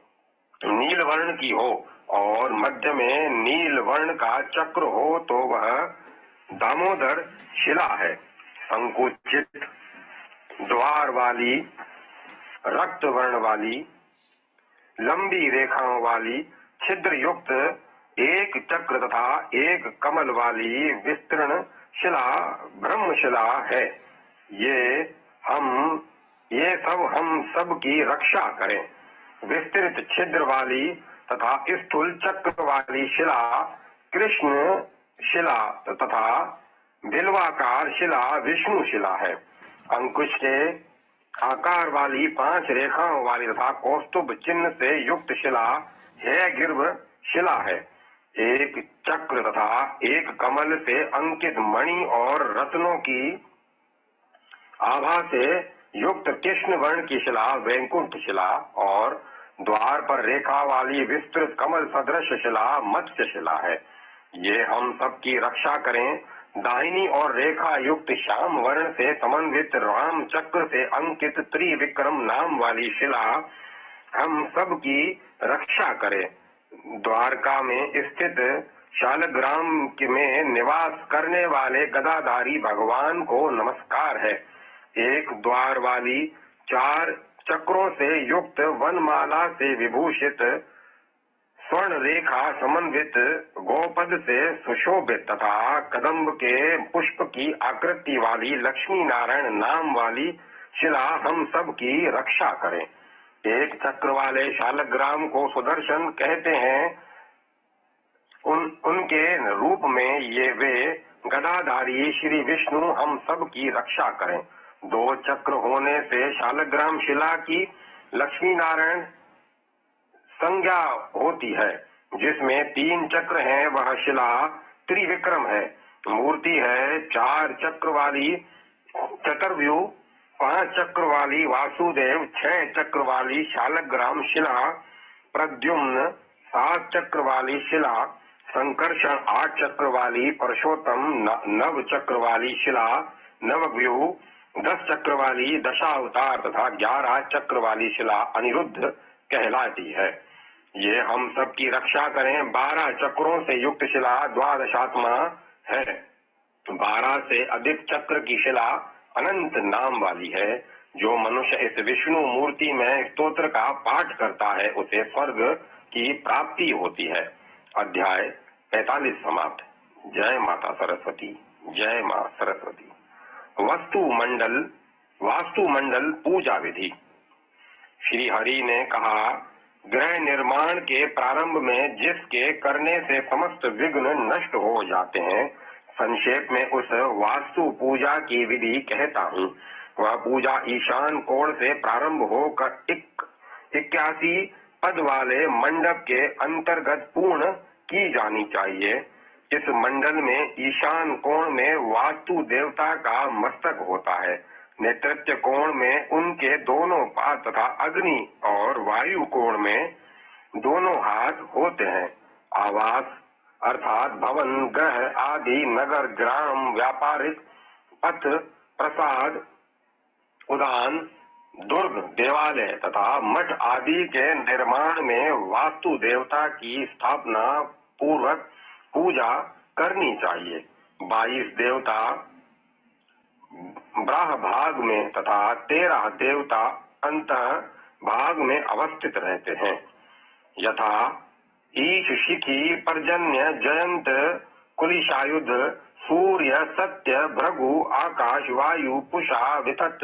नील वर्ण की हो और मध्य में नील वर्ण का चक्र हो तो वह दामोदर शिला है। संकुचित द्वार वाली, रक्त वर्ण वाली, लंबी रेखाओं वाली, छिद्र युक्त एक चक्र तथा एक कमल वाली विस्तृण शिला ब्रह्मशिला है। ये सब हम सब की रक्षा करें। विस्तृत छिद्र वाली तथा स्थूल चक्र वाली शिला कृष्ण शिला तथा बिल्वाकार शिला विष्णु शिला है। अंकुश के आकार वाली 5 रेखाओं वाली तथा कौस्तुभ चिन्ह से युक्त शिला हयग्रीव शिला है। एक चक्र तथा एक कमल से अंकित मणि और रत्नों की आभा से युक्त कृष्ण वर्ण की शिला वैकुंठ शिला और द्वार पर रेखा वाली विस्तृत कमल सदृश शिला मत्स्य शिला है। ये हम सब की रक्षा करें। दाहिनी और रेखा युक्त श्याम वर्ण से समन्वित राम चक्र से अंकित त्रिविक्रम नाम वाली शिला हम सब की रक्षा करे। द्वारका में स्थित शालग्राम में निवास करने वाले गदाधारी भगवान को नमस्कार है। एक द्वार वाली 4 चक्रों से युक्त वनमाला से विभूषित स्वर्ण रेखा समन्वित गोपद से सुशोभित तथा कदम्ब के पुष्प की आकृति वाली लक्ष्मी नारायण नाम वाली शिला हम सब की रक्षा करें। एक चक्र वाले शालग्राम को सुदर्शन कहते हैं। उनके रूप में ये वे गदाधारी श्री विष्णु हम सब की रक्षा करें। 2 चक्र होने से शालग्राम शिला की लक्ष्मी नारायण संज्ञा होती है। जिसमें 3 चक्र हैं वह शिला त्रिविक्रम है। मूर्ति है 4 चक्र वाली चतुर्व्यूह, 5 चक्र वाली वासुदेव, 6 चक्र वाली शालग्राम शिला प्रद्युम्न, 7 चक्र वाली शिला संकर्षण, 8 चक्र वाली परशोत्तम, 9 चक्र वाली शिला नवव्यूह, 10 चक्र वाली दशावतार तथा 11 चक्र वाली शिला अनिरुद्ध कहलाती है। ये हम सब की रक्षा करें। 12 चक्रों से युक्त शिला द्वादशात्मा है। 12 से अधिक चक्र की शिला अनंत नाम वाली है। जो मनुष्य इस विष्णु मूर्ति में स्तोत्र का पाठ करता है उसे स्वर्ग की प्राप्ति होती है। अध्याय 45 समाप्त। जय माता सरस्वती। जय मां सरस्वती। वास्तु मंडल पूजा विधि। श्री हरि ने कहा, गृह निर्माण के प्रारंभ में जिसके करने से समस्त विघ्न नष्ट हो जाते हैं, संक्षेप में उस वास्तु पूजा की विधि कहता हूँ। वह पूजा ईशान कोण से प्रारंभ होकर 81 पद वाले मंडप के अंतर्गत पूर्ण की जानी चाहिए। इस मंडल में ईशान कोण में वास्तु देवता का मस्तक होता है। नेतृत्व कोण में उनके दोनों पाद तथा अग्नि और वायु कोण में दोनों हाथ होते हैं। आवास अर्थात भवन, ग्रह आदि, नगर, ग्राम, व्यापारिक पथ, प्रसाद, उद्यान, दुर्ग, देवालय तथा मठ आदि के निर्माण में वास्तु देवता की स्थापना पूर्वक पूजा करनी चाहिए। 22 देवता ब्राह भाग में तथा 13 देवता अंतः भाग में अवस्थित रहते हैं। यथा ईश, शिखी, पर्जन्य, जयंत, कुलिशायुध, सूर्य, सत्य, भृगु, आकाश, वायु, पुषा, वितत,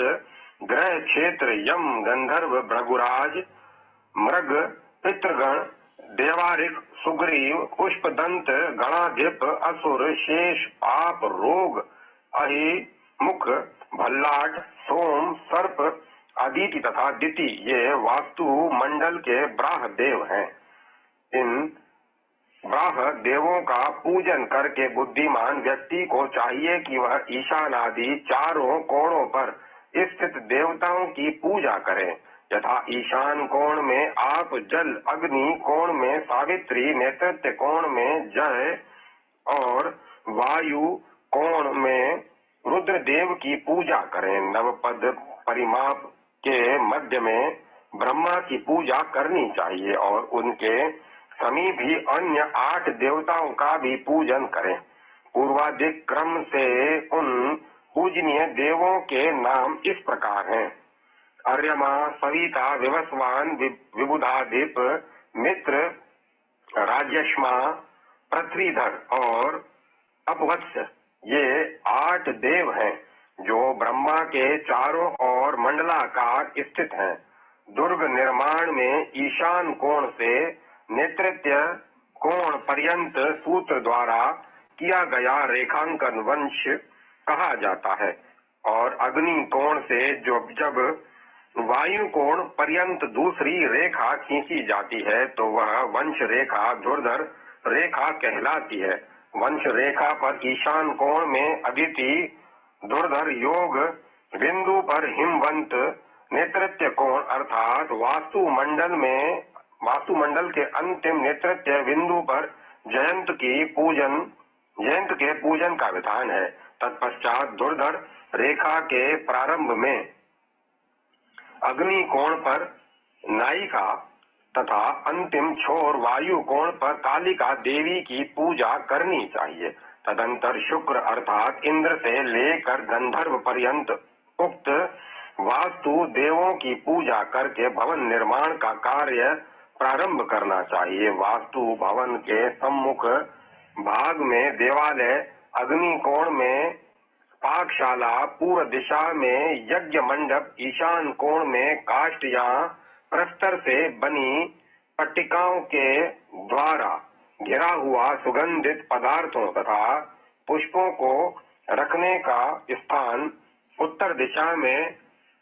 ग्रह, क्षेत्र, यम, गंधर्व, भृगुराज, मृग, पितृगण, देवारिक, सुग्रीव, पुष्पदंत, गणाधिप, असुर, शेष, पाप, रोग, अहि, मुख, भल्लाट, सोम, सर्प, अदिति तथा दिति ये वास्तु मंडल के ब्राह देव हैं। इन ब्राह देवों का पूजन करके बुद्धिमान व्यक्ति को चाहिए कि वह ईशान आदि चारों कोणों पर स्थित देवताओं की पूजा करें। यथा ईशान कोण में आप जल, अग्नि कोण में सावित्री, नेतृत्व कोण में जय और वायु कोण में रुद्रदेव की पूजा करें। नवपद परिमाप के मध्य में ब्रह्मा की पूजा करनी चाहिए और उनके समीप ही अन्य 8 देवताओं का भी पूजन करें। पूर्वाधिक क्रम से उन पूजनीय देवों के नाम इस प्रकार हैं: अर्यमा, सविता, विवस्वान, विबुधाधिप, मित्र, राजश्मा, पृथ्वीधर और अपवत्स। ये 8 देव हैं जो ब्रह्मा के चारों ओर मंडलाकार स्थित हैं। दुर्ग निर्माण में ईशान कोण से नेतृत्व कोण पर्यंत सूत्र द्वारा किया गया रेखांकन वंश कहा जाता है और अग्नि कोण से जब वायु कोण पर्यंत दूसरी रेखा खींची जाती है तो वह वंश रेखा धुरधर रेखा कहलाती है। वंश रेखा पर ईशान कोण में अदिति, धुरधर योग बिंदु पर हिमवंत, नेतृत्व कोण अर्थात वास्तुमंडल के अंतिम नेतृत्व बिंदु पर जयंत के पूजन का विधान है। तत्पश्चात धुरधर रेखा के प्रारंभ में अग्नि कोण पर नायिका तथा अंतिम छोर वायु कोण पर कालिका देवी की पूजा करनी चाहिए। तदंतर शुक्र अर्थात इंद्र से लेकर गंधर्व पर्यंत उक्त वास्तु देवों की पूजा करके भवन निर्माण का कार्य प्रारंभ करना चाहिए। वास्तु भवन के सम्मुख भाग में देवालय, अग्नि कोण में पाकशाला, पूर्व दिशा में यज्ञ मंडप, ईशान कोण में काष्ठ या प्रस्तर से बनी पट्टिकाओं के द्वारा घिरा हुआ सुगंधित पदार्थों तथा पुष्पों को रखने का स्थान, उत्तर दिशा में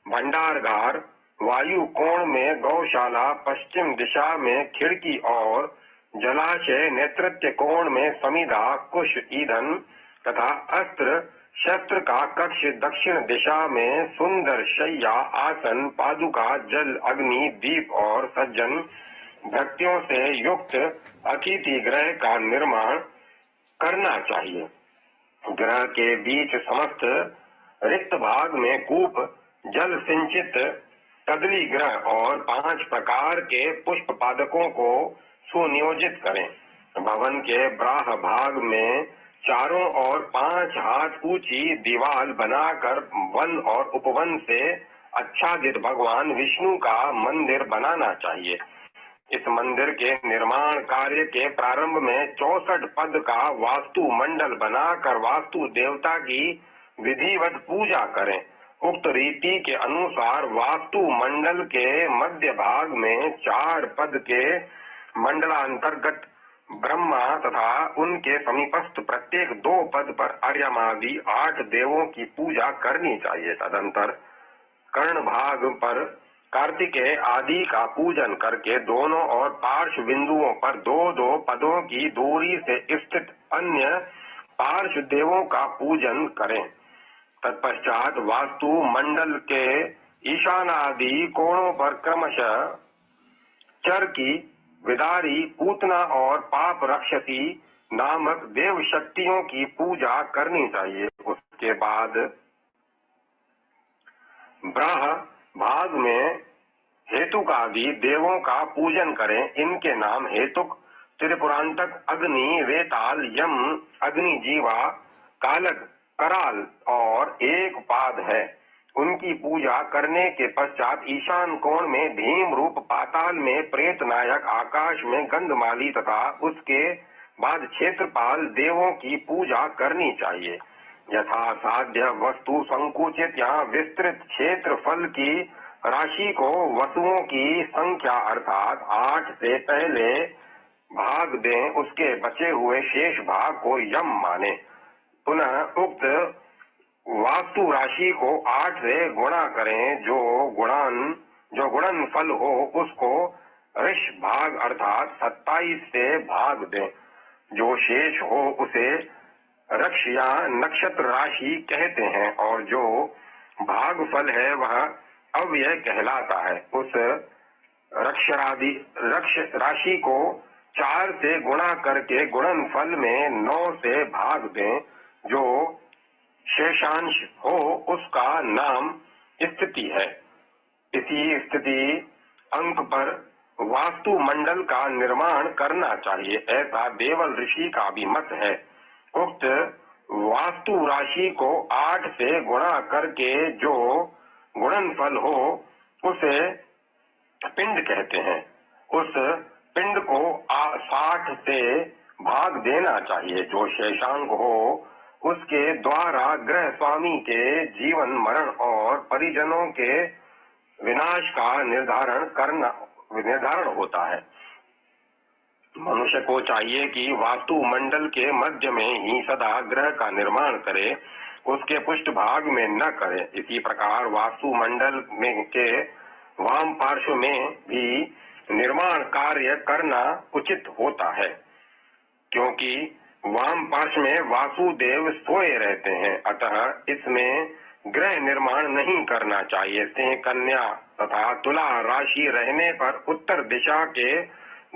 भंडारघर, वायु कोण में गौशाला, पश्चिम दिशा में खिड़की और जलाशय, नेतृत्व कोण में समिधा, कुश, ईंधन तथा अस्त्र शस्त्र का कक्ष, दक्षिण दिशा में सुंदर शैया, आसन, पादुका, जल, अग्नि, दीप और सज्जन भक्तियों से युक्त अतिथि गृह का निर्माण करना चाहिए। ग्रह के बीच समस्त रिक्त भाग में कूप, जल सिंचित कदली ग्रह और 5 प्रकार के पुष्प पादकों को सुनियोजित करें। भवन के ब्राह भाग में चारों ओर 5 हाथ ऊंची दीवार बनाकर वन और उपवन से आच्छादित भगवान विष्णु का मंदिर बनाना चाहिए। इस मंदिर के निर्माण कार्य के प्रारंभ में 64 पद का वास्तु मंडल बनाकर वास्तु देवता की विधिवत पूजा करें। उक्त रीति के अनुसार वास्तु मंडल के मध्य भाग में 4 पद के मंडलांतर्गत ब्रह्मा तथा उनके समीपस्थ प्रत्येक 2 पद पर अर्यमादि 8 देवों की पूजा करनी चाहिए। तदंतर कर्ण भाग पर कार्तिकेय आदि का पूजन करके दोनों और पार्श्व बिंदुओं पर दो दो पदों की दूरी से स्थित अन्य पार्श्व देवों का पूजन करें। तत्पश्चात वास्तु मंडल के ईशानादि कोणों पर क्रमशः चरकी, विदारी, पूतना और पाप रक्षसी नामक देव शक्तियों की पूजा करनी चाहिए। उसके बाद ब्रह भाग में हेतुक आदि देवों का पूजन करें। इनके नाम हेतुक, त्रिपुरांतक, अग्नि, वेताल, यम, अग्नि जीवा, कालक, कराल और एक पाद है। उनकी पूजा करने के पश्चात ईशान कोण में भीम रूप, पाताल में प्रेत नायक, आकाश में गंधमाली तथा उसके बाद क्षेत्रपाल देवों की पूजा करनी चाहिए। यथा साध्य वस्तु संकुचित या विस्तृत क्षेत्रफल की राशि को वसुओं की संख्या अर्थात 8 से पहले भाग दें। उसके बचे हुए शेष भाग को यम माने। पुनः उक्त वास्तु राशि को 8 से गुणा करें। जो गुणन फल हो उसको ऋष भाग अर्थात 27 से भाग दें। जो शेष हो उसे रक्ष या नक्षत्र राशि कहते हैं और जो भाग फल है वह अव्यय कहलाता है। उस रक्ष राशि को 4 से गुणा करके गुणन फल में 9 से भाग दें। जो शेषांश हो उसका नाम स्थिति है। इसी स्थिति अंक पर वास्तु मंडल का निर्माण करना चाहिए, ऐसा देवल ऋषि का भी मत है। उक्त वास्तु राशि को 8 से गुणा करके जो गुणनफल हो उसे पिंड कहते हैं। उस पिंड को 60 से भाग देना चाहिए। जो शेषांक हो उसके द्वारा गृह स्वामी के जीवन मरण और परिजनों के विनाश का निर्धारण होता है। मनुष्य को चाहिए कि वास्तु मंडल के मध्य में ही सदा ग्रह का निर्माण करे, उसके पृष्ठ भाग में न करे। इसी प्रकार वास्तु मंडल में के वाम पार्श्व में भी निर्माण कार्य करना उचित होता है, क्योंकि वाम पार्श्व में वासुदेव सोए रहते हैं। अतः इसमें ग्रह निर्माण नहीं करना चाहिए। सिंह, कन्या तथा तुला राशि रहने पर उत्तर दिशा के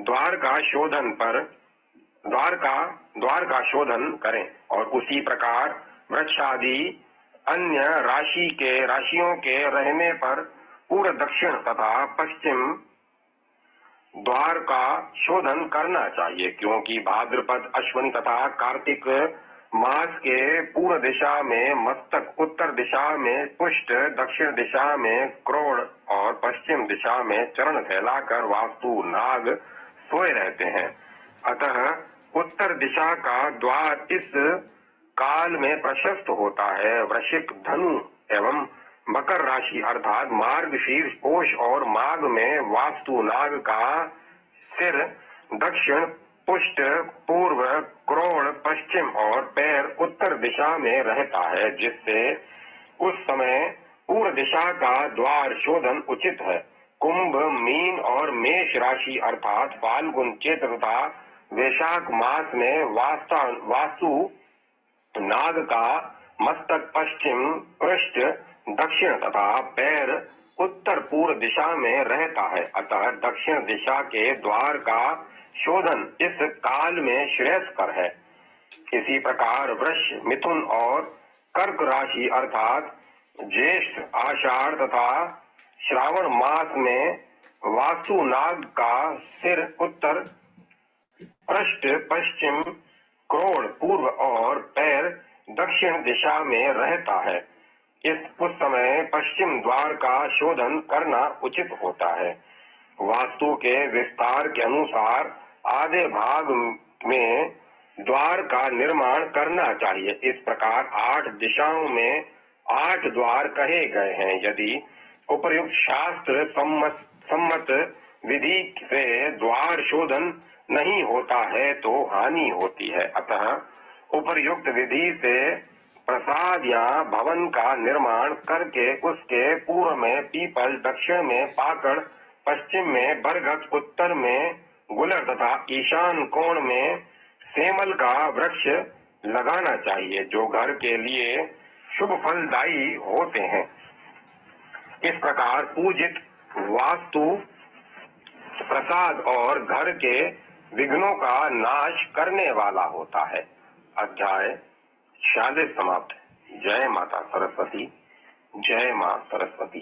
द्वार का शोधन करें और उसी प्रकार वृक्षादि अन्य राशियों के रहने पर पूर्व, दक्षिण तथा पश्चिम द्वार का शोधन करना चाहिए, क्योंकि भाद्रपद, अश्विनी तथा कार्तिक मास के पूर्व दिशा में मस्तक, उत्तर दिशा में पुष्ट, दक्षिण दिशा में क्रोड़ और पश्चिम दिशा में चरण फैलाकर वास्तु नाग सोए रहते हैं। अतः उत्तर दिशा का द्वार इस काल में प्रशस्त होता है। वृश्चिक, धनु एवं मकर राशि अर्थात मार्गशीर्ष, पोष और माघ में वास्तु नाग का सिर दक्षिण, पुष्ट पूर्व, क्रोड़ पश्चिम और पैर उत्तर दिशा में रहता है, जिससे उस समय पूर्व दिशा का द्वार शोधन उचित है। कुंभ, मीन और मेष राशि अर्थात फाल्गुन, चैत्र तथा वैशाख मास में वास्तु नाग का मस्तक पश्चिम, पृष्ठ दक्षिण तथा पैर उत्तर पूर्व दिशा में रहता है। अतः दक्षिण दिशा के द्वार का शोधन इस काल में श्रेयस्कर है। इसी प्रकार वृष, मिथुन और कर्क राशि अर्थात ज्येष्ठ, आषाढ़ तथा श्रावण मास में वास्तु नाग का सिर उत्तर, पृष्ठ पश्चिम, क्रोड़ पूर्व और पैर दक्षिण दिशा में रहता है। उस समय पश्चिम द्वार का शोधन करना उचित होता है। वास्तु के विस्तार के अनुसार आधे भाग में द्वार का निर्माण करना चाहिए। इस प्रकार 8 दिशाओं में 8 द्वार कहे गए हैं। यदि उपर्युक्त शास्त्र सम्मत विधि से द्वार शोधन नहीं होता है तो हानि होती है। अतः उपर्युक्त विधि से प्रसाद या भवन का निर्माण करके उसके पूर्व में पीपल, दक्षिण में पाकड़, पश्चिम में बरगद, उत्तर में गुलर तथा ईशान कोण में सेमल का वृक्ष लगाना चाहिए, जो घर के लिए शुभ फलदायी होते हैं। इस प्रकार पूजित वास्तु प्रसाद और घर के विघ्नों का नाश करने वाला होता है। अध्याय 46 समाप्त। जय माता सरस्वती। जय मां सरस्वती।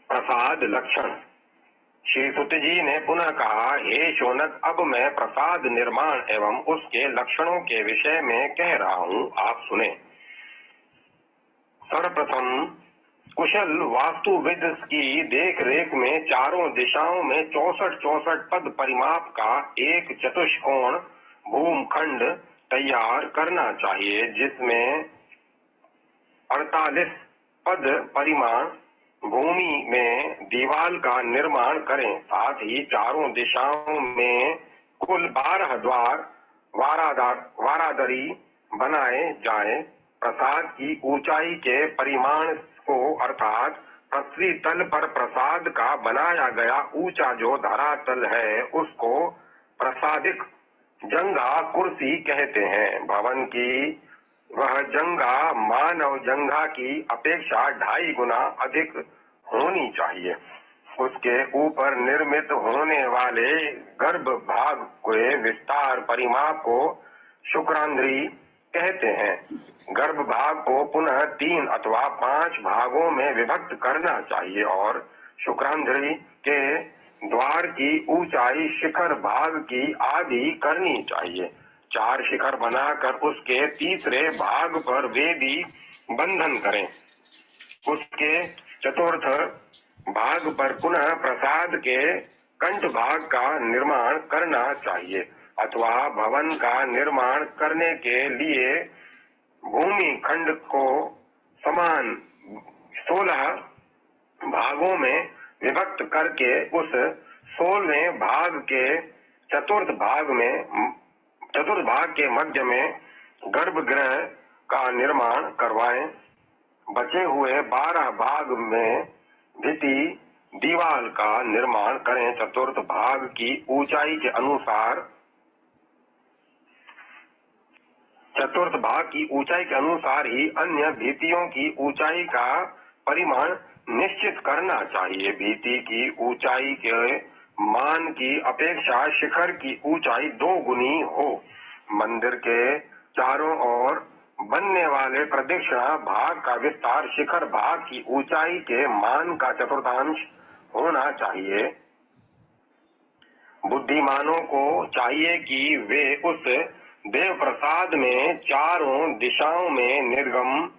प्रसाद लक्षण। श्री सुत जी ने पुनः कहा, हे शौनक, अब मैं प्रसाद निर्माण एवं उसके लक्षणों के विषय में कह रहा हूँ, आप सुने। सर्वप्रथम कुशल वास्तुविद की देख रेख में चारों दिशाओं में 64 पद परिमाप का एक चतुष्कोण भूमखंड तैयार करना चाहिए, जिसमें 48 पद परिमाण भूमि में दीवाल का निर्माण करें। साथ ही चारों दिशाओं में कुल 12 द्वार वारादरी बनाए जाएं। प्रसाद की ऊंचाई के परिमाण को, अर्थात पृथ्वी तल पर प्रसाद का बनाया गया ऊंचा जो धरातल है, उसको प्रसादिक जंगा कुर्सी कहते हैं। भवन की वह जंगा मानव जंगा की अपेक्षा 2.5 गुना अधिक होनी चाहिए। उसके ऊपर निर्मित होने वाले गर्भ भाग के विस्तार परिमाप को शुक्रांध्री कहते हैं। गर्भ भाग को पुनः 3 अथवा 5 भागों में विभक्त करना चाहिए और शुक्रांध्री के द्वार की ऊंचाई शिखर भाग की आधी करनी चाहिए। 4 शिखर बनाकर उसके तीसरे भाग पर वेदी बंधन करें। उसके चतुर्थ भाग पर पुनः प्रसाद के कंठ भाग का निर्माण करना चाहिए, अथवा भवन का निर्माण करने के लिए भूमि खंड को समान 16 भागों में विभक्त करके उस 16वें भाग के चतुर्थ भाग के मध्य में गर्भगृह का निर्माण करवाएं। बचे हुए 12 भाग में भित्ति दीवाल का निर्माण करें। चतुर्थ भाग की ऊंचाई के अनुसार ही अन्य भित्तियों की ऊंचाई का परिमाण निश्चित करना चाहिए। भित्ति की ऊंचाई के मान की अपेक्षा शिखर की ऊंचाई 2 गुनी हो। मंदिर के चारों ओर बनने वाले प्रदक्षिणा भाग का विस्तार शिखर भाग की ऊंचाई के मान का चतुर्थांश होना चाहिए। बुद्धिमानों को चाहिए कि वे उस देव प्रसाद में चारों दिशाओं में निर्गम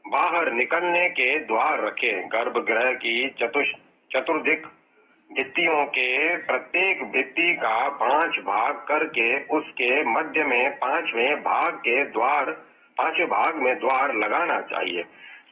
बाहर निकलने के द्वार रखे। गर्भगृह की चतुर्दिक भित्तियों के प्रत्येक भित्ति का 5 भाग करके उसके मध्य में 5वें भाग में द्वार लगाना चाहिए।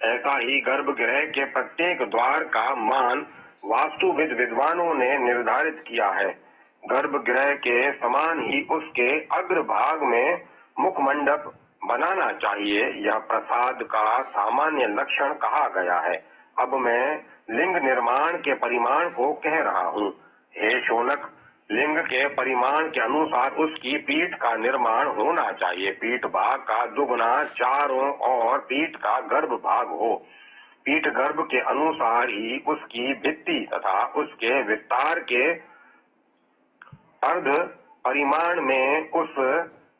ऐसा ही गर्भगृह के प्रत्येक द्वार का मान वास्तुविद विद्वानों ने निर्धारित किया है। गर्भगृह के समान ही उसके अग्रभाग में मुखमंडप बनाना चाहिए। यह प्रसाद का सामान्य लक्षण कहा गया है। अब मैं लिंग निर्माण के परिमाण को कह रहा हूँ। हे शौनक, लिंग के परिमाण के अनुसार उसकी पीठ का निर्माण होना चाहिए। पीठ भाग का दुगुना चारों और पीठ का गर्भ भाग हो। पीठ गर्भ के अनुसार ही उसकी भित्ति तथा उसके विस्तार के अर्ध परिमाण में उस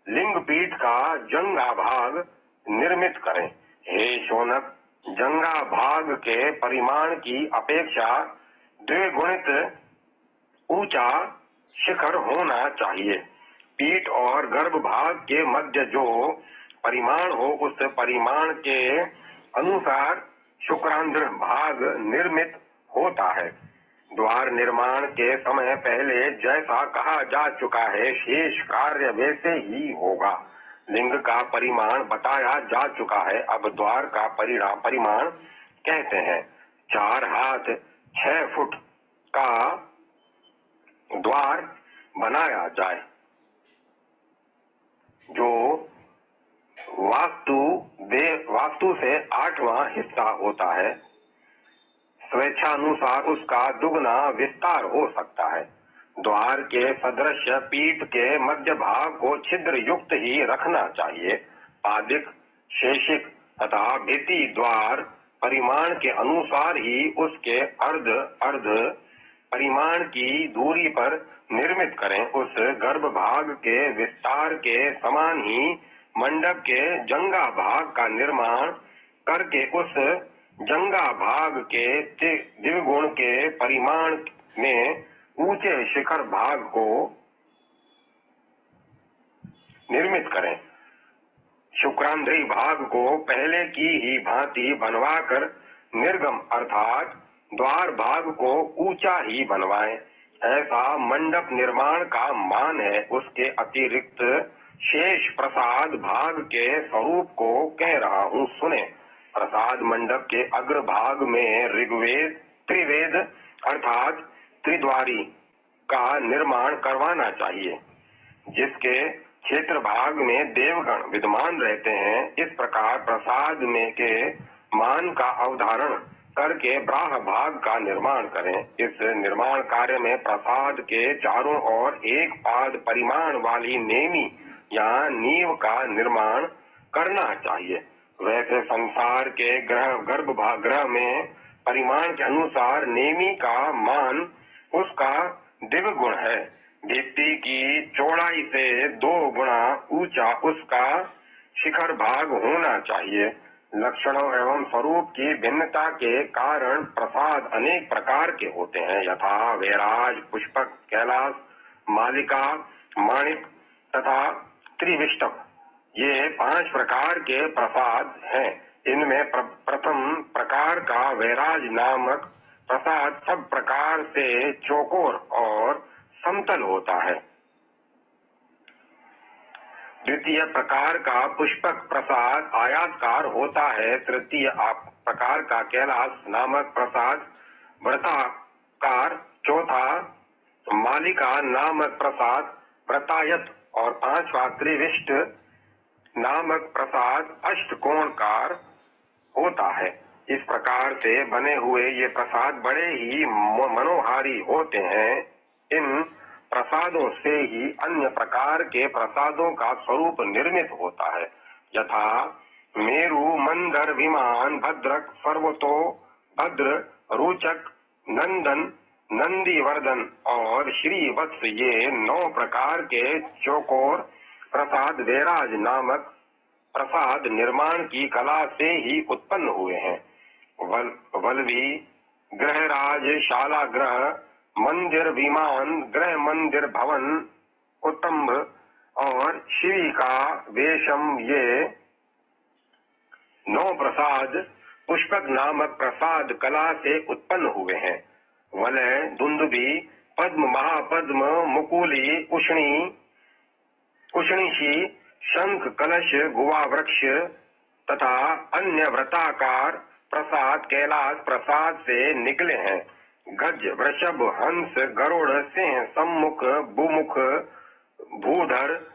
लिंग पीठ का जंगा भाग निर्मित करें। हे शौनक, जंगा भाग के परिमाण की अपेक्षा 2 गुणित ऊंचा शिखर होना चाहिए। पीठ और गर्भ भाग के मध्य जो परिमाण हो, उस परिमाण के अनुसार शुक्रांध्र भाग निर्मित होता है। द्वार निर्माण के समय पहले जैसा कहा जा चुका है, शेष कार्य वैसे ही होगा। लिंग का परिमाण बताया जा चुका है। अब द्वार का परिमाण कहते हैं। 4 हाथ 6 फुट का द्वार बनाया जाए, जो वास्तु से 8वां हिस्सा होता है। स्वेच्छानुसार उसका दुगना विस्तार हो सकता है। द्वार के सदृश पीठ के मध्य भाग को छिद्र युक्त ही रखना चाहिए। पादिक, शेषिक तथा भित्ति द्वार परिमाण के अनुसार ही उसके अर्ध अर्ध परिमाण की दूरी पर निर्मित करें। उस गर्भ भाग के विस्तार के समान ही मंडप के जंगा भाग का निर्माण करके उस जंगा भाग के द्विगुण के परिमाण में ऊंचे शिखर भाग को निर्मित करें। शुक्रांध्री भाग को पहले की ही भांति बनवाकर निर्गम अर्थात द्वार भाग को ऊंचा ही बनवाएं। ऐसा मंडप निर्माण का मान है। उसके अतिरिक्त शेष प्रसाद भाग के स्वरूप को कह रहा हूँ, सुने। प्रसाद मंडप के अग्र भाग में ऋग्वेद त्रिवेद अर्थात त्रिद्वारी का निर्माण करवाना चाहिए, जिसके क्षेत्र भाग में देवगण विद्यमान रहते हैं। इस प्रकार प्रसाद में के मान का अवधारण करके ब्राह्म भाग का निर्माण करें। इस निर्माण कार्य में प्रसाद के चारों ओर एक पाद परिमाण वाली नेमी या नींव का निर्माण करना चाहिए। वैसे संसार के गर्भगृह में परिमाण के अनुसार नेमी का मान उसका द्विगुण है। भित्ति की चौड़ाई से 2 गुना ऊंचा उसका शिखर भाग होना चाहिए। लक्षणों एवं स्वरूप की भिन्नता के कारण प्रसाद अनेक प्रकार के होते हैं, यथा वैराज, पुष्पक, कैलाश, मालिका, माणिक तथा त्रिविष्टक। ये 5 प्रकार के प्रसाद हैं। इनमें प्रथम प्रकार का वैराज नामक प्रसाद सब प्रकार से चौकोर और समतल होता है। द्वितीय प्रकार का पुष्पक प्रसाद आयताकार होता है। तृतीय प्रकार का कैलाश नामक प्रसाद वृत्ताकार, चौथा मालिका नामक प्रसाद वृत्तायत और 5वां त्रिविष्ट नामक प्रसाद अष्टकोणकार होता है। इस प्रकार से बने हुए ये प्रसाद बड़े ही मनोहारी होते हैं। इन प्रसादों से ही अन्य प्रकार के प्रसादों का स्वरूप निर्मित होता है, यथा मेरु, मंदर, विमान, भद्रक, सर्वतो, भद्र, रोचक, नंदन, नंदीवर्धन और श्रीवत्स। ये 9 प्रकार के चौकोर प्रसाद वैराज नामक प्रसाद निर्माण की कला से ही उत्पन्न हुए हैं। वल्लभी, ग्रहराज, शाला ग्रह, मंदिर, विमान, गृह मंदिर, भवन, कुटुंब और शिवी का वेशम, ये 9 प्रसाद पुष्पक नामक प्रसाद कला से उत्पन्न हुए हैं। वलय, दुंदुभी, पद्म, महापद्म, मुकुली, कुशनीशी, शंख, कलश, गुवा वृक्ष तथा अन्य वृत्ताकार प्रसाद कैलाश प्रसाद से निकले हैं। गज, वृषभ, हंस, गरुड़, सिंह, सम्मुख, भूमुख, भूधर,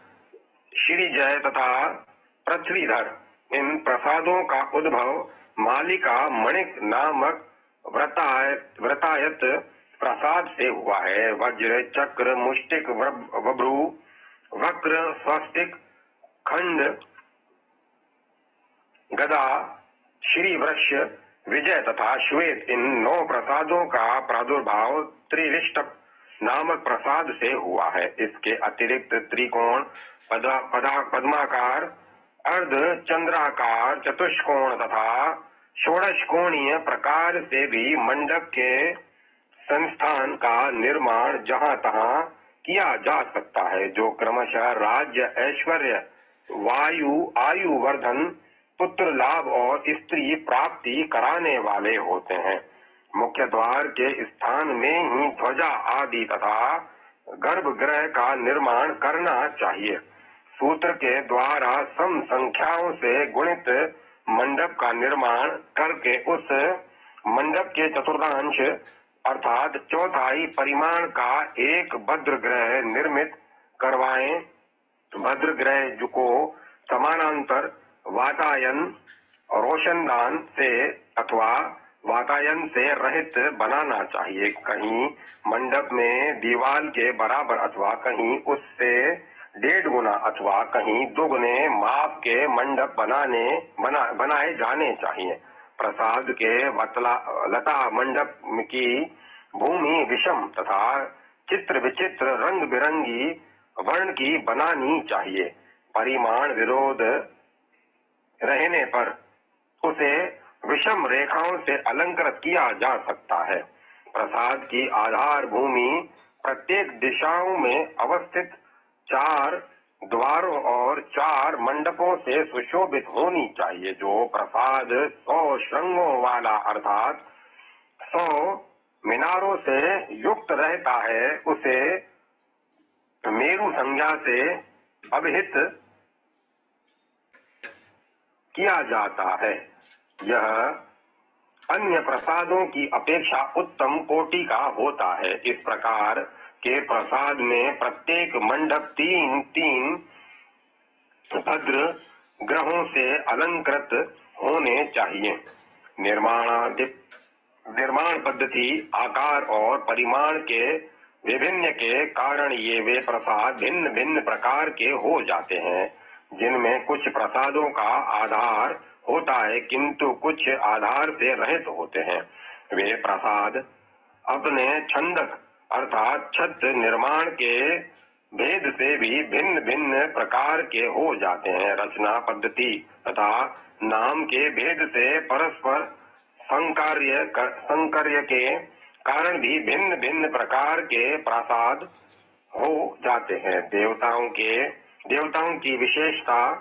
श्रीजय तथा पृथ्वीधर। इन प्रसादों का उद्भव मालिका मणिक नामक वृत्तायत प्रसाद से हुआ है। वज्र, चक्र, मुष्टिक, वभ्रू, वक्र, स्वस्तिक, खंड, गदा, श्री वृक्ष, विजय तथा श्वेत, इन 9 प्रसादों का प्रादुर्भाव त्रिविष्टक नामक प्रसाद से हुआ है। इसके अतिरिक्त त्रिकोण, पद्माकार, अर्ध चंद्राकार, चतुष्कोण तथा षोडश कोणीय प्रकार से भी मंडप के संस्थान का निर्माण जहां तहां किया जा सकता है, जो क्रमशः राज्य, ऐश्वर्य, वायु, आयु वर्धन, पुत्र लाभ और स्त्री प्राप्ति कराने वाले होते हैं। मुख्य द्वार के स्थान में ही ध्वजा आदि तथा गर्भगृह का निर्माण करना चाहिए। सूत्र के द्वारा सम संख्याओं से गुणित मंडप का निर्माण करके उस मंडप के चतुर्थांश अर्थात चौथाई परिमाण का एक भद्रगृह निर्मित करवाएं। भद्रगृह को समानांतर वातायन रोशनदान से अथवा वातायन से रहित बनाना चाहिए। कहीं मंडप में दीवार के बराबर अथवा कहीं उससे 1.5 गुना अथवा कहीं 2 गुने माप के मंडप बनाए जाने चाहिए। प्रसाद के लता मंडप की भूमि विषम तथा चित्र विचित्र रंग बिरंगी वर्ण की बनानी चाहिए। परिमाण विरोध रहने पर उसे विषम रेखाओं से अलंकृत किया जा सकता है। प्रसाद की आधार भूमि प्रत्येक दिशाओं में अवस्थित 4 द्वारों और 4 मंडपों से सुशोभित होनी चाहिए। जो प्रसाद 100 श्रृंगों वाला अर्थात 100 मीनारों से युक्त रहता है उसे मेरु संज्ञा से अभिहित किया जाता है। यह अन्य प्रसादों की अपेक्षा उत्तम कोटि का होता है। इस प्रकार के प्रसाद में प्रत्येक मंडप 3 भद्र ग्रहों से अलंकृत होने चाहिए। निर्माण पद्धति, आकार और परिमाण के विभिन्न के कारण ये वे प्रसाद भिन्न भिन्न प्रकार के हो जाते हैं। जिनमें कुछ प्रसादों का आधार होता है किंतु कुछ आधार से रहित होते हैं। वे प्रसाद अपने छंदक अर्थात छत निर्माण के भेद से भी भिन्न भिन्न प्रकार के हो जाते हैं। रचना पद्धति तथा नाम के भेद से परस्पर संकर्य के कारण भी भिन्न भिन्न प्रकार के प्रसाद हो जाते हैं। देवताओं की विशेषता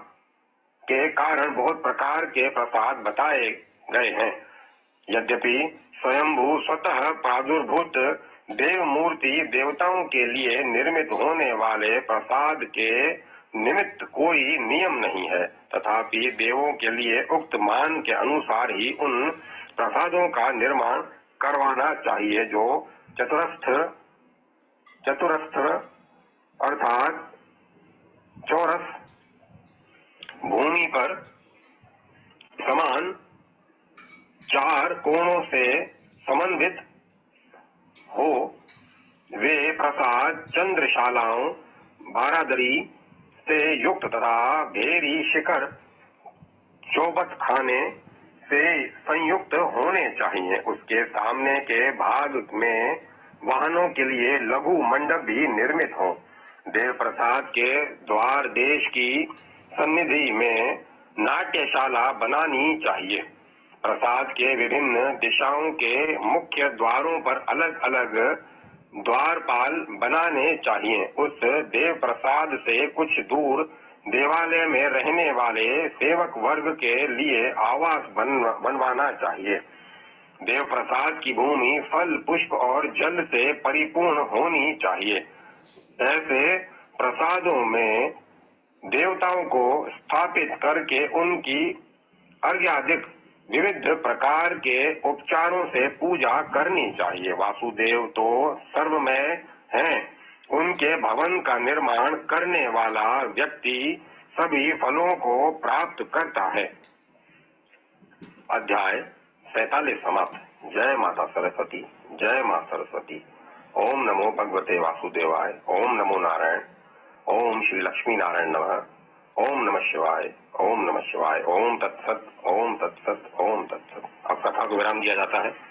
के कारण बहुत प्रकार के प्रसाद बताए गए हैं। यद्यपि स्वयंभू स्वतः प्रादुर्भूत देव मूर्ति देवताओं के लिए निर्मित होने वाले प्रसाद के निमित्त कोई नियम नहीं है, तथापि देवों के लिए उक्त मान के अनुसार ही उन प्रसादों का निर्माण करवाना चाहिए जो चतुरस्र अर्थात चौरस भूमि पर समान 4 कोणों से समन्वित हो। वे प्रसाद चंद्रशालाओं बारादरी से युक्त तथा भेरी शिखर चौबत खाने से संयुक्त होने चाहिए। उसके सामने के भाग में वाहनों के लिए लघु मंडप भी निर्मित हो। देव प्रसाद के द्वार देश की सन्निधि में नाट्यशाला बनानी चाहिए। प्रसाद के विभिन्न दिशाओं के मुख्य द्वारों पर अलग अलग द्वारपाल बनाने चाहिए। उस देव प्रसाद से कुछ दूर देवालय में रहने वाले सेवक वर्ग के लिए आवास बनवाना चाहिए। देव प्रसाद की भूमि फल पुष्प और जल से परिपूर्ण होनी चाहिए। ऐसे प्रसादों में देवताओं को स्थापित करके उनकी अर्घ्यादिक विविध प्रकार के उपचारों से पूजा करनी चाहिए। वासुदेव तो सर्वमय हैं। उनके भवन का निर्माण करने वाला व्यक्ति सभी फलों को प्राप्त करता है। अध्याय 47 समाप्त। जय माता सरस्वती। जय मां सरस्वती। ओम नमो भगवते वासुदेवाय। ओम नमो नारायण। ओम श्री लक्ष्मी नारायण नमः। ओम नमः शिवाय। ओम नमः शिवाय। ओम तत्सत। ओम तत्सत। ओम तत्सत। अब कथा को विराम दिया जाता है।